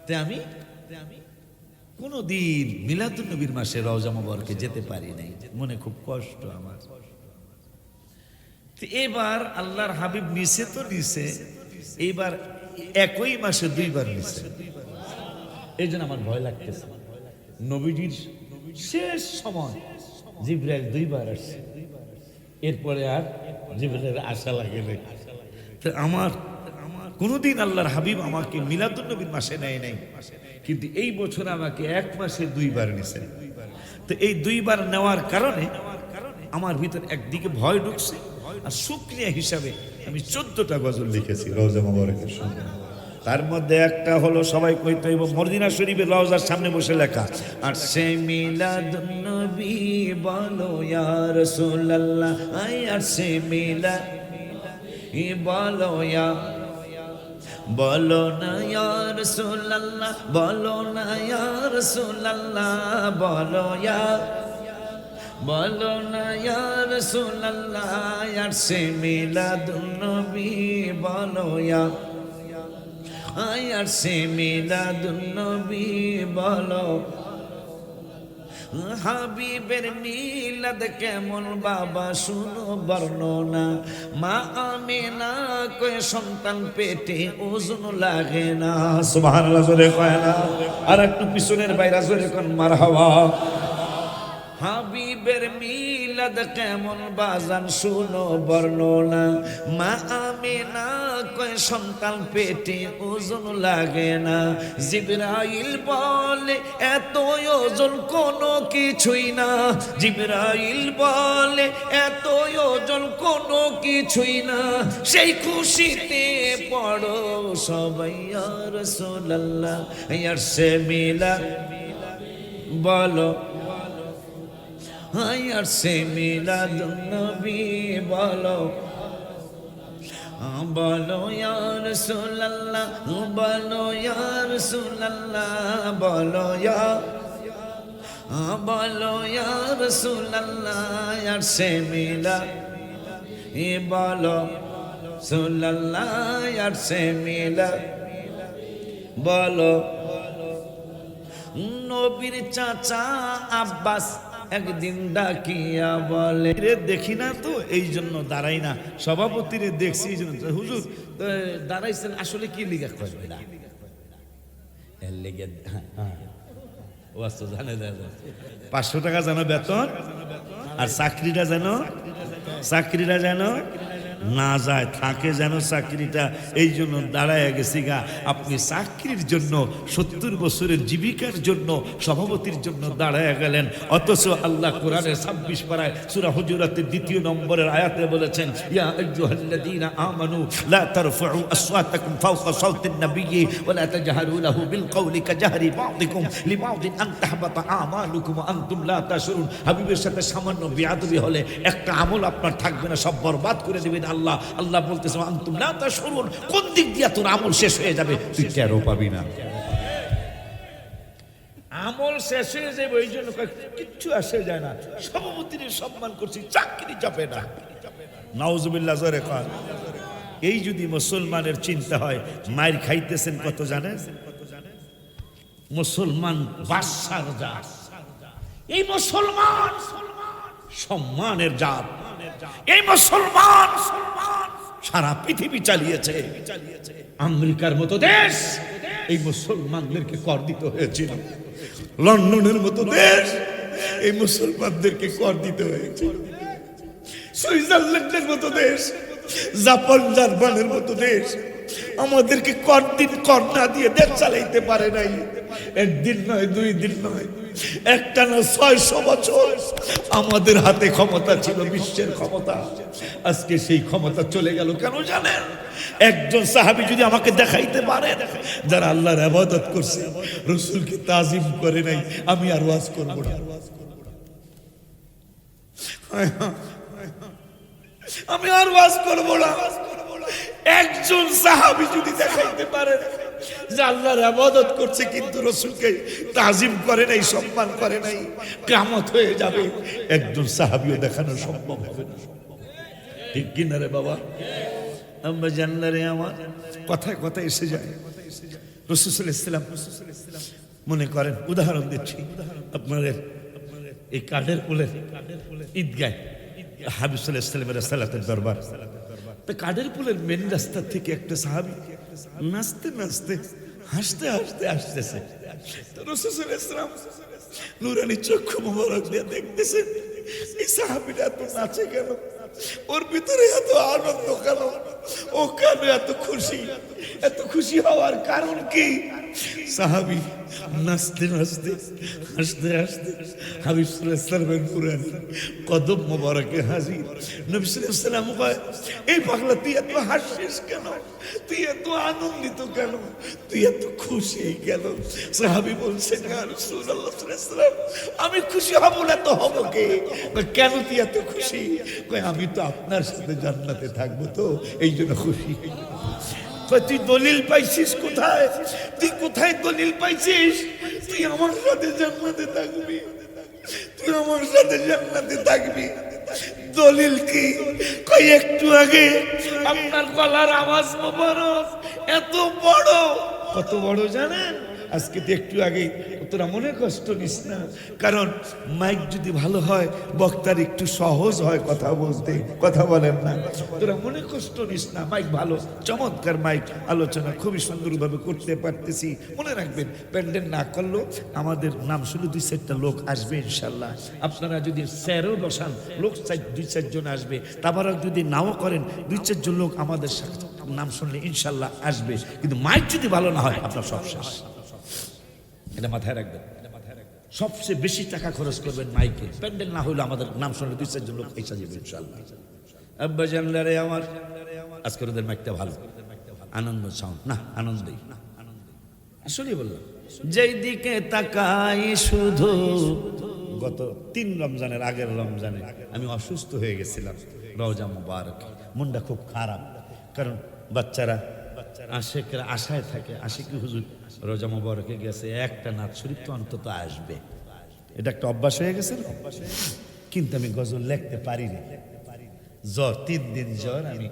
তে আমি কোনদিন মিলাদুন নবীর মাসে রওজা মুবারকে যেতে পারি নাই, মনে খুব কষ্ট আমার। এবার আল্লাহর হাবিব নিছে তো নিছে, এইবার একই মাসে 2 বার নিছে, এই জন্য আমার ভয় লাগতেছে। নবীজির শেষ সময় জিবরাইল 2 বার আসছে, এরপরে আর জিবরাইলের আশা লাগে নাই। তো আমার কোনদিন আল্লাহর হাবিব আমাকে মিলাদুন নবীর মাসে নেয় নাই, কিন্তু এই বছর আমাকে 1 মাসে 2 বার নিছে। তো এই 2 বার নেওয়ার কারণে আমার ভিতর একদিকে ভয় ঢুকছে, আর শুকরিয়া হিসাবে আমি 14টা গজল লিখেছি রওজা মুবারকের সঙ্গে। তার মধ্যে একটা হলো সবাই কইতে হইব মদিনা শরীফের রওজার সামনে বসে লেখা, আর সে মিলাদুন নবী বলো ইয়া রাসূলুল্লাহ, আর সে মিলাদ বলো ইয়া, বলো না ইয়া রাসূলুল্লাহ, বলো না ইয়া রাসূলুল্লাহ, বলো ইয়া, বলো না ইয়া রাসূলুল্লাহ, আর সে মিলাদুন নবী বলো ইয়া, আর সে মিলাদুন নবী বলো। হাবিবের মিলাদ কেমন বাবা শুনো বর্ণনা, মা আমিনা কয় সন্তান পেটে ওজন লাগে না, সুবহানাল্লাহ জোরে কয় না, আর একটু পিছনের বাইরা জোরে কোন মারহাবা। হাবিবের মিলাদ কেমন বাজান শুনো বর্ণনা, মা আমিনা কয় সন্তান পেটে ওজন লাগে না, জিবরাইল বলে এত ওজন কোনো কিছুই না, জিবরাইল বলে এত ওজন কোনো কিছুই না, সেই খুশিতে পড়ো সবাই ইয়া রাসূলুল্লাহ, আর সে মিলাদ বলো, আর সে মিলাদুন নবী বলো, বলো ইয়া রাসূলুল্লাহ, বলো ইয়া রাসূলুল্লাহ, বলো ইয়া, বলো ইয়া রাসূলুল্লাহ, আর সে মিলাদ বলো রাসূলুল্লাহ, আর সে মিলাদ বলো। নবীর চাচা আব্বাস একদিন ডাকিয়া বলে, রে দেখি না তো এই জন্য দাঁড়াই না, সভাপতিরে দেখছি এই জন্য। হুজুর দাঁড়াইছেন আসলে কি লিগা করবে না, এর লেগে ও আচ্ছা জানে 500 টাকা জানো বেতন, আর চাকরিটা যেন না যায়, থাকে যেন চাকরিটা, এই জন্য দাঁড়ায় গেছি গা। আপনি চাকরির জন্য 70 বছরের জীবিকার জন্য সভাপতির জন্য দাঁড়ায় গেলেন, অথচ আল্লাহ কোরআনের 26 পারায় সূরা হুজুরাতের 2 নম্বরের আয়াতে বলেছেন, ইয়া আইয়ুহাল্লাযীনা আমানু লা তারফাউ আসওয়াতাকুম ফাওকা সাওতিন নাবিয়্যি ওয়া লা তাজহারু লাহু বিল কওলি কাজহরি বা'দিকুম লিবা'দিন আন তাহবাতা আমালুকুম ওয়া আনতুম লা তাশউরুন। হাবিবের সাথে সামান্য বেয়াদবি হলে একটা আমল আপনার থাকবে না, সব বরবাদ করে দিবেন আল্লাহ। আল্লাহ বলতেছে আনতুম লা তাশউরুন, কোন দিক দিয়ে তোর আমল শেষ হয়ে যাবে তুই টেরও পাবি না, আমল শেষ হয়ে যাবে। ওই জন্য কিচ্ছু আসে যায় না, সভাপতির সম্মান করছি, চাকরি যাবে না, নাউজুবিল্লাহ জোরে কর। এই যদি মুসলমানের চিন্তা হয়, মায়ের খাইতেছেন কত জানেন? মুসলমান বাদশার জাত, এই মুসলমান সম্মানের জাত, এই মুসলমান সারা পৃথিবী চালিয়েছে। আমেরিকার মতো দেশ এই মুসলমানদেরকে কর দিতে হয়েছিল, লন্ডনের মতো দেশ এই মুসলমানদেরকে কর দিতে হয়েছিল, সুইজারল্যান্ডের মতো দেশ, জাপান জার্মানের মতো দেশ আমাদেরকে কর্দিন কর্ণা দিয়ে দেশ চালাইতে পারে নাই। একদিন নয়, 2 দিন নয়, একটা না 600 বছর আমাদের হাতে ক্ষমতা ছিল, বিশ্বের ক্ষমতা। আজকে সেই ক্ষমতা চলে গেল কেন জানেন? একজন সাহাবী যদি আমাকে দেখাইতে পারেন যারা আল্লাহর ইবাদত করছে, রাসূলকে তাজিম করে নাই, আমি আর ওয়াজ করব না। আমি আর ওয়াজ করব না। একজন সাহাবী যদি দেখাইতে পারেন যে আল্লাহর ইবাদত করছে কিন্তু রাসূলকে তাজিম করে নাই, সম্মান করে নাই, কিয়ামত হয়ে যাবে। একজন সাহাবীও দেখানো সম্ভব হবে না। ঠিক কি না রে বাবা? আমরা জানলারে আমার কথায় কথায় এসে যায়। রাসূল সাল্লাল্লাহু আলাইহি ওয়াসাল্লাম মনে করেন, উদাহরণ দিচ্ছি, আপনাদের এই কাঠের পুলের ঈদগাহ হাবিব সাল্লাল্লাহু আলাইহি ওয়াসাল্লামের সালাতের দরবার, তো কাঠের পুলের মেন রাস্তা থেকে একটা সাহাবী নাচতে নাচতে হাসতে হাসতে আসতেছে। তো রাসূল সাল্লাল্লাহু আলাইহি ওয়াসাল্লাম নূরানী চক্ষু মোবারক দিয়ে দেখতেছেন এই সাহাবীটা এত নাচে কেন, ওর ভিতরে এত আনন্দ কেন, ও কেন এত খুশি, এত খুশি হওয়ার কারণ কি? সাহাবী নাচতে নাচতে হাসতে হাসতে হাবিব সাল্লাল্লাহু আলাইহি ওয়াসাল্লামের কুরআন কদম মোবারকে হাজির। নবী সাল্লাল্লাহু আলাইহি ওয়াসাল্লাম কয়, এই পাগলা তুই এত হাসিস কেন, তুই এত আনন্দিত কেন, তুই এত খুশি কেন? সাহাবী বলছেন, ইয়া রাসূলুল্লাহ সাল্লাল্লাহু আলাইহি ওয়াসাল্লাম, আমি খুশি হব না তো হব কে? কয়, কেন তুই এত খুশি? কয়, আমি তো আপনার সাথে জান্নাতে থাকবো, তো এই জন্য খুশি। তুই দলিল পাইছিস কোথায়? তুই কোথায় দলিল পাইছিস? তুই আমার সাথে জান্নাতে থাকবি, তুই আমার সাথে জান্নাতে থাকবি। দলিল কি? কই একটু আগে আপনার গলার আওয়াজ মোবারক এত বড়, কত বড় জানেন? আজকে তো একটু আগে, তোরা মনে কষ্ট নিস না, কারণ মাইক যদি ভালো হয় বক্তার একটু সহজ হয় কথা বলতে, কথা বলেন না, তোরা মনে কষ্ট নিস না, মাইক ভালো, চমৎকার মাইক, আলোচনা খুবই সুন্দরভাবে করতে পারতেছি। মনে রাখবেন, প্যান্ডেল না করলেও আমাদের নাম শুনে 2-4টা লোক আসবে ইনশাল্লাহ। আপনারা যদি স্যারও বসান, লোক 2-4 জন আসবে, তারপরে যদি নাও করেন 2-4 জন লোক আমাদের সাথে নাম শুনলে ইনশাল্লাহ আসবে। কিন্তু মাইক যদি ভালো না হয় আপনার সব শেষ। এটা মাথায় রাখবেন। সবচেয়ে বেশি টাকা খরচ করবেন মাইকে, প্যান্ডেল না হইলে আমাদের নাম শুনলে 2-4 জন লোক এসে যাবে ইনশাআল্লাহ। আব্বা জানলারে আমার, আজকের ওদের মাইকটা ভালো, আনন্দ সাউন্ড না, আনন্দই আসলে বললাম, যেই দিকে তাকাই শুধু। গত 3 রমজানের আগের রমজানে আমি অসুস্থ হয়ে গেছিলাম, রওজা মুবারক, মনটা খুব খারাপ, কারণ বাচ্চারা আশেকরা আশায় থাকে, আশিকি হুজুর রোজা মুবারকে গেছে, একটা নাত শরীফ তো অন্তত আসবে, এটা একটা অভ্যাস হয়ে গেছে। কিন্তু আমি গজল লিখতে পারি না, জ্বর, 3 দিন জ্বর, আমি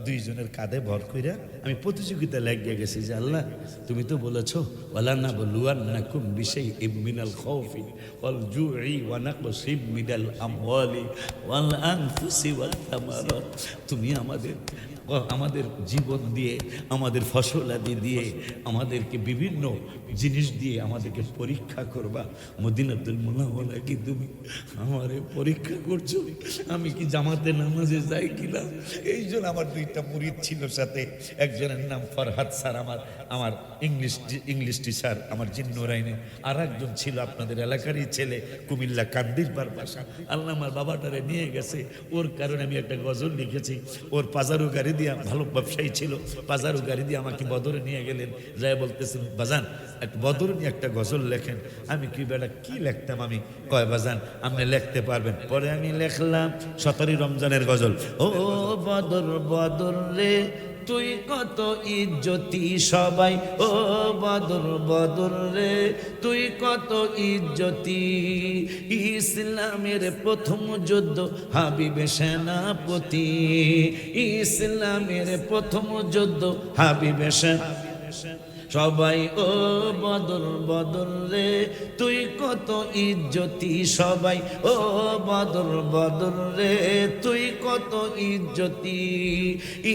2 জনের কাঁধে ভর কইরা আমি প্রতিযোগিতা লাগিয়ে গেছি যে আল্লাহ তুমি তো বলেছো ওয়ালা নাবলুয়ান্নাকুম বিশাইইম মিনাল খাউফি ওয়াল জুই ওয়া নাকসিম মিনাল আমওয়ালি ওয়াল আনফুসি ওয়াত তামারাত, তুমি আমাদের জীবন দিয়ে, আমাদের ফসলাদি দিয়ে, আমাদেরকে বিভিন্ন জিনিস দিয়ে আমাদেরকে পরীক্ষা করবা। মদিনাতুল মুনাওয়ারা কি তুমি আমারে পরীক্ষা করছো? আমি কি জামাতে নামাজে যাই কিনা? এই জন্য আমার 2টা মুরিদ ছিল সাথে, একজনের নাম ফরহাদ স্যার, আমার ইংলিশ টিচার আমার জিন্নুরাইনে, আর একজন ছিল আপনাদের এলাকারই ছেলে, কুমিল্লা কান্দিরপার বাসা। আল্লাহ আমার বাবাটারে নিয়ে গেছে, ওর কারণে আমি একটা গজল লিখেছি। ওর পাজারু গাড়ি দিয়ে, ভালো ব্যবসায়ী ছিল, পাজারু গাড়ি দিয়ে আমাকে বদরে নিয়ে গেলেন, যাই বলতেছেন বাজান এক বদর নিয়ে একটা গজল লেখেন। আমি কি বেটা কি লিখতাম, আমি কয় বাজান আপনি লিখতে পারবেন? পরে আমি লেখলাম 17 রমজানের গজল, ও বদর বদর রে তুই কত ইজ্জতি সবাই, ও বদর বদর রে তুই কত ইজ্জতি, ইসলামের প্রথম যুদ্ধ হাবিবে সেনাপতি, ইসলামের প্রথম যুদ্ধ হাবিবে সবাই, ও বদর বদর রে তুই কত ইজ্জতি সবাই, ও বদর বদর রে তুই কত ইজ্জতি,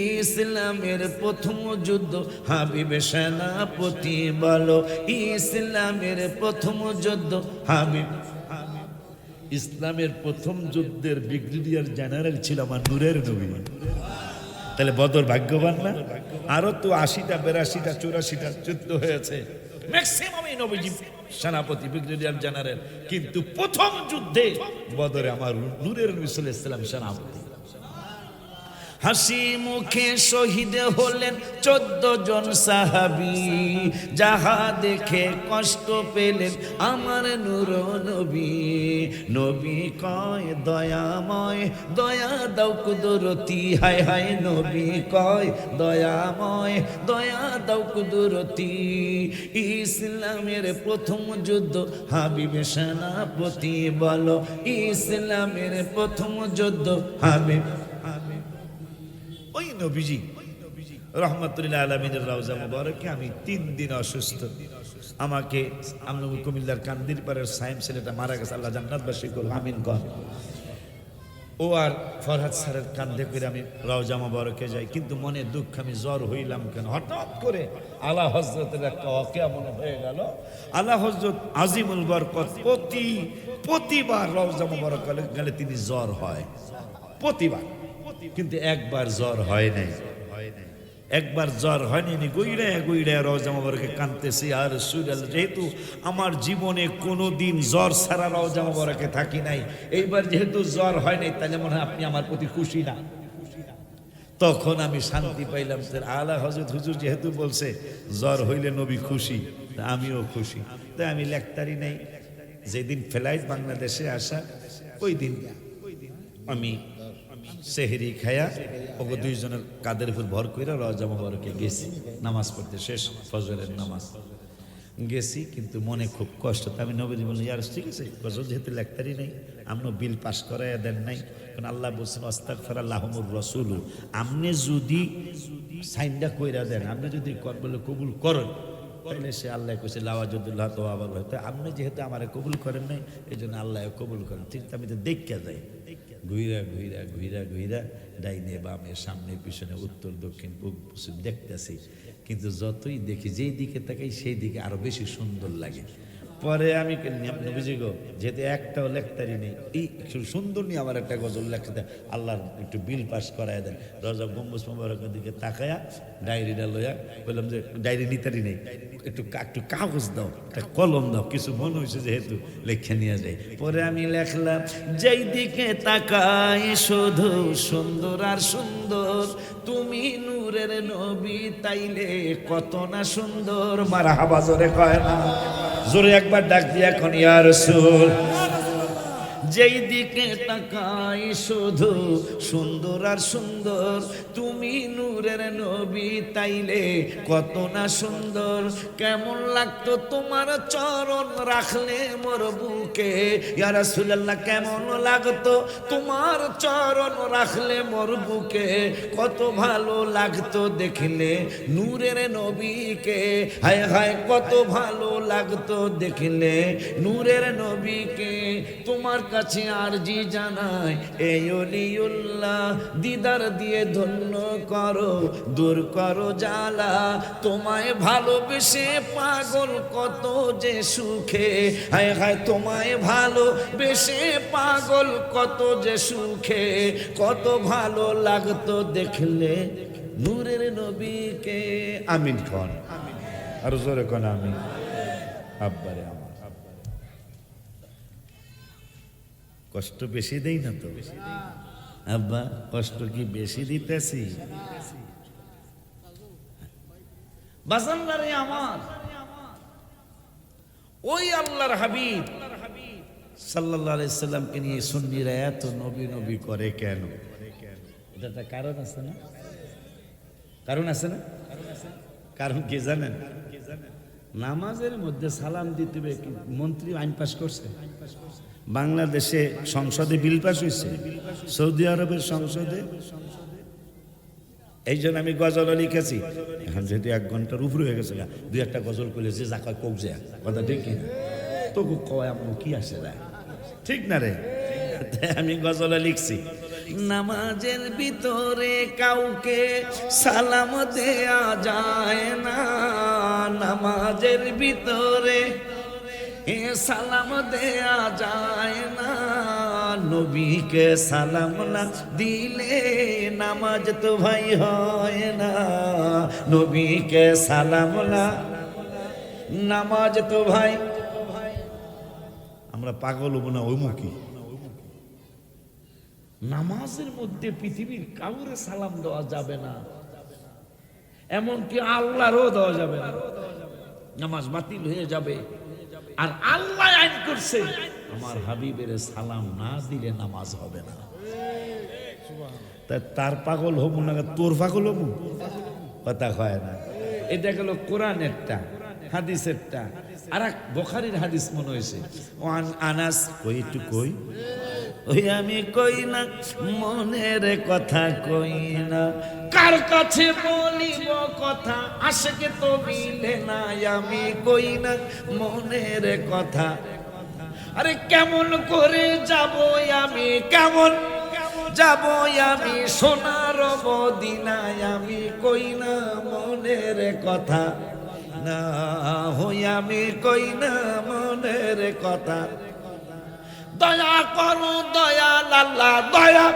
ইসলামের প্রথম যুদ্ধ হাবিবে সেনাপতি, বলো ইসলামের প্রথম যুদ্ধ হাবিব। ইসলামের প্রথম যুদ্ধের ব্রিগেডিয়ার জেনারেল ছিল আমার নূরের নবী। তাহলে বদর ভাগ্যবান না? আরো তো 80টা 82টা 84টা যুদ্ধ হয়েছে, ম্যাক্সিমামই নবীজি সেনাপতি ব্রিগেডিয়ার জেনারেল, কিন্তু প্রথম যুদ্ধে বদরে আমার নূরের নবী সাল্লাল্লাহু আলাইহি ওয়াসাল্লাম সেনাপতি। হাসি মুখে শহীদ হলেন 14 জন সাহাবী, যাহা দেখে কষ্ট পেলেন আমার নূর নবী। নবী কয় দয়াময়, দয়া দাও কুদরতি, হায় হায় নবী কয় দয়াময়, দয়া দাও কুদরতি। ইসলামের প্রথম যুদ্ধ হাবিব সেনাপতি, বলো ইসলামের প্রথম যুদ্ধ হাবিব। ওই নবীজি রহমাতুল্লাহ আলামিনের রওজা মুবারকে আমি 3 দিন অসুস্থ। আমাকে আমরা কুমিল্লার কান্দির পাড়ের সাইম ছেলেটা মারা গেছে, আল্লাহ জান্নাতবাসী করুন, আমিন কর। ও আর ফরহাদ স্যারের কান্দে করে আমি রওজা মুবারকে যাই, কিন্তু মনে দুঃখ, আমি জ্বর হইলাম কেন? হঠাৎ করে আলা হযরতের একটা ওয়াকিয়া মনে হয়ে গেল। আলা হযরত আজিমুল বরকত প্রতিবার রওজা মুবারক গেলে তিনি জ্বর হয় প্রতিবার, কিন্তু একবার জ্বর হয় নাই। একবার জ্বর হয়নি, গইড়ে গইড়ে রওজা মুবারকে কাঁদতেছি। আর রাসূলুল্লাহ, যেহেতু আমার জীবনে কোনোদিন জ্বর ছাড়া রওজা মুবারকে থাকি নাই, এইবার যেহেতু জ্বর হয় নাই, তাহলে মনে হয় আপনি আমার প্রতি খুশি না। তখন আমি শান্তি পাইলাম। আলা হযরত হুজুর যেহেতু বলছে জ্বর হইলে নবী খুশি, আমিও খুশি। তাই আমি লেখতারি নাই। যেদিন ফ্লাইট বাংলাদেশে আসা, ওই দিন আমি সেহরি খায়া ওকে 2 জনের কাদের উপর ভর করে রওজা মুবারকে গেছি নামাজ পড়তে, শেষ ফজরের নামাজ গেছি, কিন্তু মনে খুব কষ্ট। আমি নবীজি বললেন, ইয়ার ঠিক আছে, গজল যেহেতু লেখতারি নেই, আপনি বিল পাস করাইয়া দেন নাই, কারণ আল্লাহ বলছেন আস্তাগফিরুল্লাহুর রাসূলু, আপনি যদি সাইনটা কইরা দেন, আপনি যদি বলে কবুল করেন, তাহলে সে আল্লাহ কইছে লাওয়াজুদুল্লাহ তো আবার হয়তো আপনি যেহেতু আমারে কবুল করেন নাই, এই জন্য আল্লাহ কবুল করেন। ঠিক আমি তো দেখা যাই, ঘুইরা ঘুইরা ঘুইরা ঘুইরা ডাইনে বামে সামনে পিছনে উত্তর দক্ষিণ পূব পশ্চিম দেখতেছি, কিন্তু যতই দেখি যেই দিকে তাকাই সেই দিকে আরো বেশি সুন্দর লাগে। পরে আমি নবীজি গো, যেহেতু একটাও লেখতারি নেই, এই সুন্দর নিয়ে আমার একটা গজল লেখতে, আল্লাহর একটু বিল পাস করায় দেন। রজব গম্বুজ মোবারকের দিকে তাকায়া ডায়েরিটা লইয়া বললাম যে ডায়েরি নিতারি নেই, একটু কাগজ দাও, একটা কলম দাও, কিছু মনে হয়েছে যেহেতু লেখা নিয়ে যাই। পরে আমি লেখলাম, যেই দিকে তাকাই শুধু সুন্দর আর সুন্দর, তুমি নূরের নবী তাইলে কত না সুন্দর। মারহাবা জোরে কয় না, জোরে একবার ডাক দিয়ে এখন ইয়া রাসূল। যেই দিকে তাকাই শুধু সুন্দর আর সুন্দর, তুমি নূরের নবী তাইলে কত না সুন্দর। কেমন লাগতো তোমার চরণ রাখলে মোর বুকে, ইয়া রাসূলুল্লাহ কেমন লাগতো তোমার চরণ রাখলে মোর বুকে, কত ভালো লাগতো দেখলে নূরের নবীকে, হায় হায় কত ভালো লাগতো দেখলে নূরের নবীকে। তোমার কাছে আরজি জানাই, এই ওলিউল্লাহ দিদার দিয়ে ধন্য করো, দূর করো জ্বালা, তোমায় ভালোবেসে পাগল কত যে সুখে, হায় হায় তোমায় ভালোবেসে পাগল কত যে সুখে, কত ভালো লাগতো দেখলে নূরের নবীকে। আমিন কোন, আর জোরে কোন আমিন। আব্বারে আমার কষ্ট বেশি দেই না তো আব্বা, কষ্ট কি বেশি দিতেছি? বাজানদারে আমার, ওই আল্লাহর হাবিব সাল্লাল্লাহু আলাইহি সাল্লামকে নিয়ে সুন্নিরা এত নবী নবী করে কেন? এটা একটা কারণ আছে না? কারণ আছে না? কারণ কি জানেন? নামাজের মধ্যে সালাম দিতে হবে। মন্ত্রী আইন পাস করছে, বাংলাদেশে সংসদে বিল পাস হয়েছে, সৌদি আরবের সংসদে। এই জন্য আমি গজল লিখেছি। এখন যেহেতু 1 ঘন্টার উপরে হয়ে গেছে, 2-1টা গজল করলে যে যা কয় কোক যায়, কথা ঠিক কিনা? তবু কয় আপনি কি আসে যায়, ঠিক না রে? আমি গজল লিখছি, নামাজের ভিতরে কাউকে সালাম দেয়া যায় না, নামাজের ভিতরে সালাম দেয়া যায় না, নবীকে সালাম না দিলে নামাজ তো ভাই হয় না, নবীকে সালাম না নামাজ তো ভাই। আমরা পাগল হব না ওই মুখী? নামাজের মধ্যে পৃথিবীর কাউরে সালাম দেওয়া যাবে না, এমনকি আল্লাহরও দেওয়া যাবে না, নামাজ বাতিল হয়ে যাবে। আর আল্লাহ আইন করছে আমার হাবিবের সালাম না দিলে নামাজ হবে না। তার পাগল হবো না তোর পাগল হবো? কথা হয় না। এটা গেল কোরআনেরটা, হাদিসেরটা। আর এক বুখারীর হাদিস মনে হয়েছে, ওয়ান আনাস কই একটু কই, ওই আমি কই না মনের কথা কই না, কার কাছে বলিব কথা আশকে তো মিলে না, আমি কই না মনের কথা। আরে কেমন করে যাব আমি, কেমন যাব আমি সোনার মদিনায়, আমি কই না মনের কথা না, হই আমি কই না মনের কথা। দয়া করো দয়াল আল্লাহ, দয়া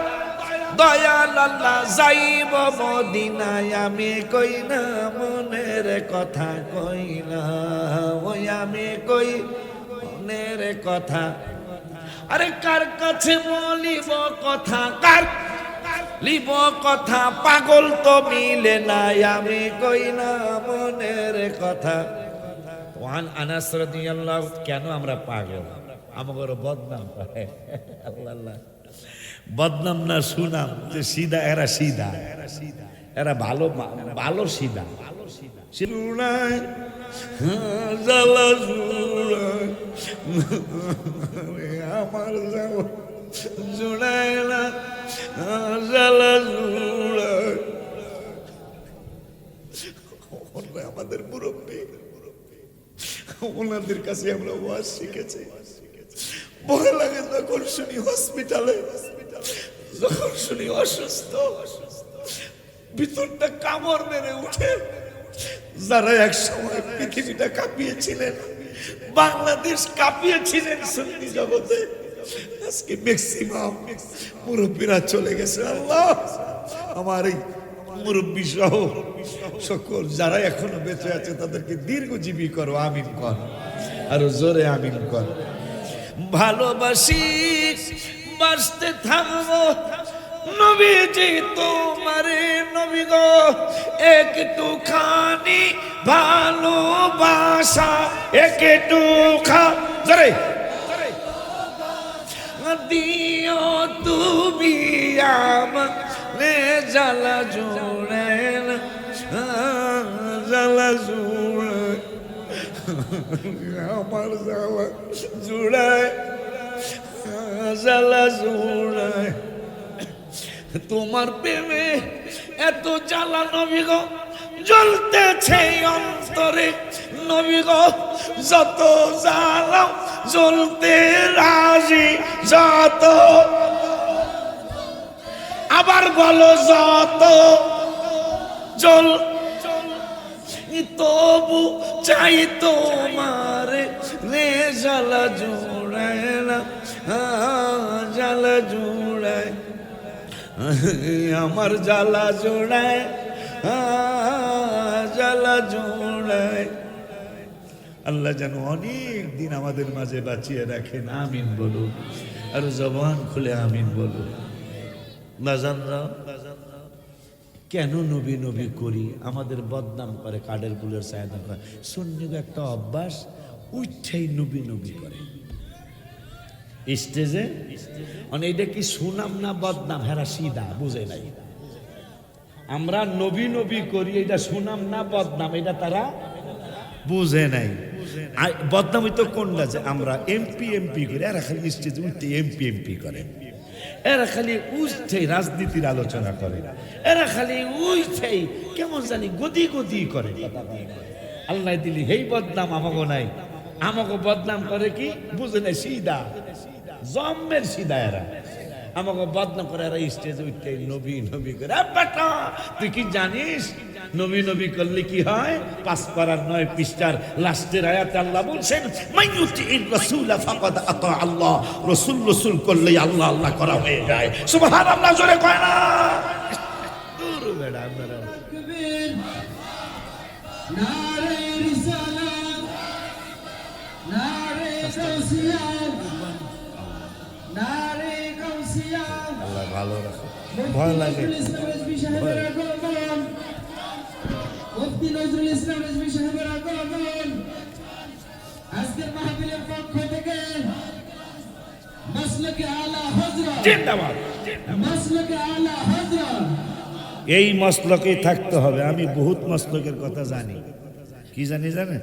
দয়াল আল্লাহ যাইব মদিনায়, আমি কই না মনের কথা কই না, ওই আমি কই মনের কথা। আরে কার কাছে বলিব কথা, কার লিব কথা, পাগল তো মিলে না, আমি কই না মনের কথা। ওয়ান আনাস রাদিয়াল্লাহু, কেন আমরা পাগল? আমাদের বদনাম করে আল্লাহ আল্লাহ, বদনাম না সুনাম, যে সিধা এরা সিধা, এরা ভালো ভালো সিধা। জুড়াই জ্বালা জুড়াই আমার জুড়াই না জ্বালা জুড়াই। আমাদের মুরব্বী, ওনাদের কাছে আমরা ওয়াজ শিখেছি। ভয় লাগে যখন শুনি হসপিটালে, যখন শুনি অসুস্থ, ভিতরটা কামড় মেরে উঠে। যারা এক সময় পৃথিবীটা কাঁপিয়েছিলেন, বাংলাদেশ কাঁপিয়েছিলেন সুন্নি জগতে, আজকে ম্যাক্সিমাম মুরব্বীরা চলে গেছে। আল্লাহ আমার এই মুরব্বী সহ সকল যারা এখনো বেঁচে আছে তাদেরকে দীর্ঘজীবী করো, আমিন কর, আরো জোরে আমিন কর। ভালোবাসি বাসতে থাকবো নবীজি তোমারে, নবী গো একটু খানি ভালোবাসা, একটু জোরে দিও তুমি আমারে, জ্বালা জোড়ে না জ্বালা জোড়ে, আমার জ্বালা জোড়ায় জ্বালা জোড়ায়। তোমার প্রেমে এত জ্বালা নবী গো জ্বলতেছে অন্তরে, নবী গো যত জ্বালাও জ্বলতে রাজি, যত আবার বলো যত জল, তবু চাই তোমার রে, জ্বালা জোড়ায় না জ্বালা জোড়ায়, আমার জ্বালা জোড়ায় জ্বালা জোড়ায়। আল্লাহ যেন অনেক দিন আমাদের মাঝে বাঁচিয়ে রাখেন, আমিন বলুন, আর জবান খুলে আমিন বলুন। বাজানরা কেন নবী নবী করি? আমাদের বদনাম করে, কাঠের গুলের চাহিদা করে। সুন্নির একটা অভ্যাস, উঠেই নবী নবী করে স্টেজে। মানে এটা কি সুনাম না বদনাম? হেরা সিধা বুঝে নাই। আমরা নবী নবী করি, এটা সুনাম না বদনাম, এটা তারা বুঝে নাই। বদনাম হইতো কোনটা, যে আমরা এমপি এমপি করি, এরা খালি স্টেজে উঠতে এমপি এমপি করে, এরা খালি উঠেই রাজনীতির আলোচনা করে, এরা খালি উঠেই কেমন জানি গদি গদি করে। আল্লাহ দিলি হেই বদনাম আমাকে নাই, আমাকে বদনাম করে কি বুঝে নাই, সিধা জম্মের সিধা। এরা আমাকে বদনাম করে, এরা স্টেজে উঠতে নবী নবী করে। বেটা তুই কি জানিস নবী নবী করলে কি হয়? 5 পারার 9 পৃষ্ঠার লাস্টের আয়াতে আল্লাহ বলছেন মাইয়ুতির রাসূলা ফাকাদ আতা আল্লাহ, রাসূল রাসূল করলেই আল্লাহ আল্লাহ করা হয়ে যায়। সুবহানাল্লাহ, জোরে কয় না। দূর বেড়া বেড়া নারে রিসালাত, নারে গাউসিয়া, নারে গাউসিয়া। আল্লাহ ভালো রাখে, ভয় লাগে। মুফতি নজরুল ইসলাম রিজভী সাহেবের আগমন। আজকের মাহফিলের পক্ষ থেকে মাসলকে আলা হযরত, জিন্দাবাদ। মাসলকে আলা হযরত। এই মসলকেই থাকতে হবে। আমি বহুত মসলকের কথা জানি। কি জানি জানেন?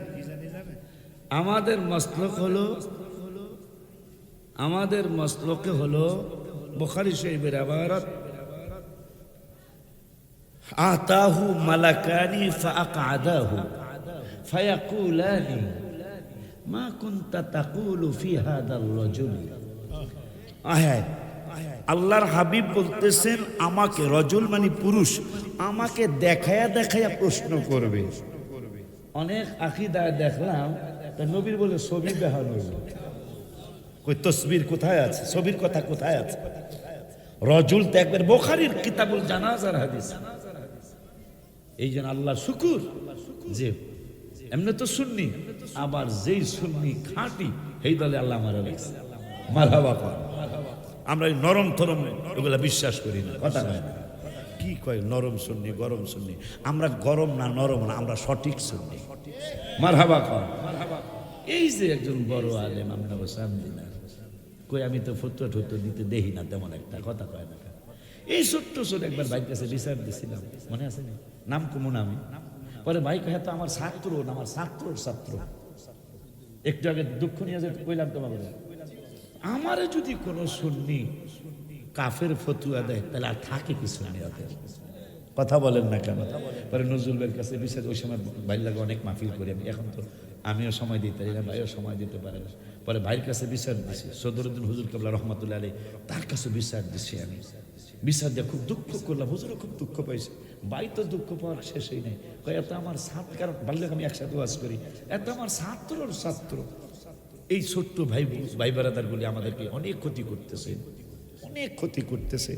আমাদের মসলক হলো, আমাদের মসলকে হলো বুখারী শরীফের ইবারত আতাহু মালাকানি ফাআকআদাহু ফায়াকুলানি মা কুনতা তাকুলু ফি হাদার রাজুল। আয় আল্লাহর হাবিব বলতেছেন আমাকে, রজুল মানে পুরুষ, আমাকে দেখায়া দেখায়া প্রশ্ন করবে। অনেক আকীদায় দেখলাম তা নবীর বলে ছবি দেখানো, কই তসবির কোথায় আছে? ছবির কথা কোথায় আছে? রজুল তো একবার বুখারীর কিতাবুল জানাজার হাদিস। এই জন্য আল্লাহর শুকর যে এমনি তো সুন্নি, আবার যেই সুন্নি খাঁটি এই দলে আল্লাহ আমারে রাখছে। মারহাবা কর। আমরা এই নরম থরম ওগুলা বিশ্বাস করি না, কথা কয় না। কি কয় নরম সুন্নি গরম সুন্নি? আমরা গরম না নরম না, আমরা সঠিক সুন্নি। মারহাবা কর। এই যে একজন বড় আলেম আমরা সামদিনা কই, আমি তো ফতুয়া টতুয়া দিতে দেখি না তেমন একটা, কথা কয় না। এই ছোট্ট ছোট একবার বাইক কাছে রিসার্চ দিছিলাম, মনে আছে না? নাম কমন আমি পরে বাইক হ্যাঁ তো আমার ছাত্র না, আমার ছাত্রর ছাত্র। একটু আগে দুঃখ নিয়ে যে কইলাম তোমাকে, আমারে যদি কোনো সুন্নি কাফের ফতুয়া দেয় তাহলে আর থাকে কি সুন্নিয়াতের? কথা বলেন না কেন? পরে নজরুলের কাছে বিচার, ওই সময় ভাই লাগে অনেক মাহফিল করি আমি, এখন তো আমিও সময় দিতে পারি না, ভাইও সময় দিতে পারে না। পরে ভাইয়ের কাছে বিচার দিছি, সদরুদ্দিন হুজুর কেবলা রহমাতুল্লাহ আলাইহি, তার কাছে বিচার দিছি আমি। বিচার দিয়ে খুব দুঃখ করলাম, হুজুরও খুব দুঃখ পাইছে। ভাই তো দুঃখ পাওয়ার শেষই নেই। কয় এত আমার ছাত্র, কারণ বাল্যে আমি একসাথে ওয়াজ করি, এত আমার ছাত্রর ছাত্র। এই ছোট্ট ভাই বারাদারগুলি আমাদেরকে অনেক ক্ষতি করতেছে, অনেক ক্ষতি করতেছে।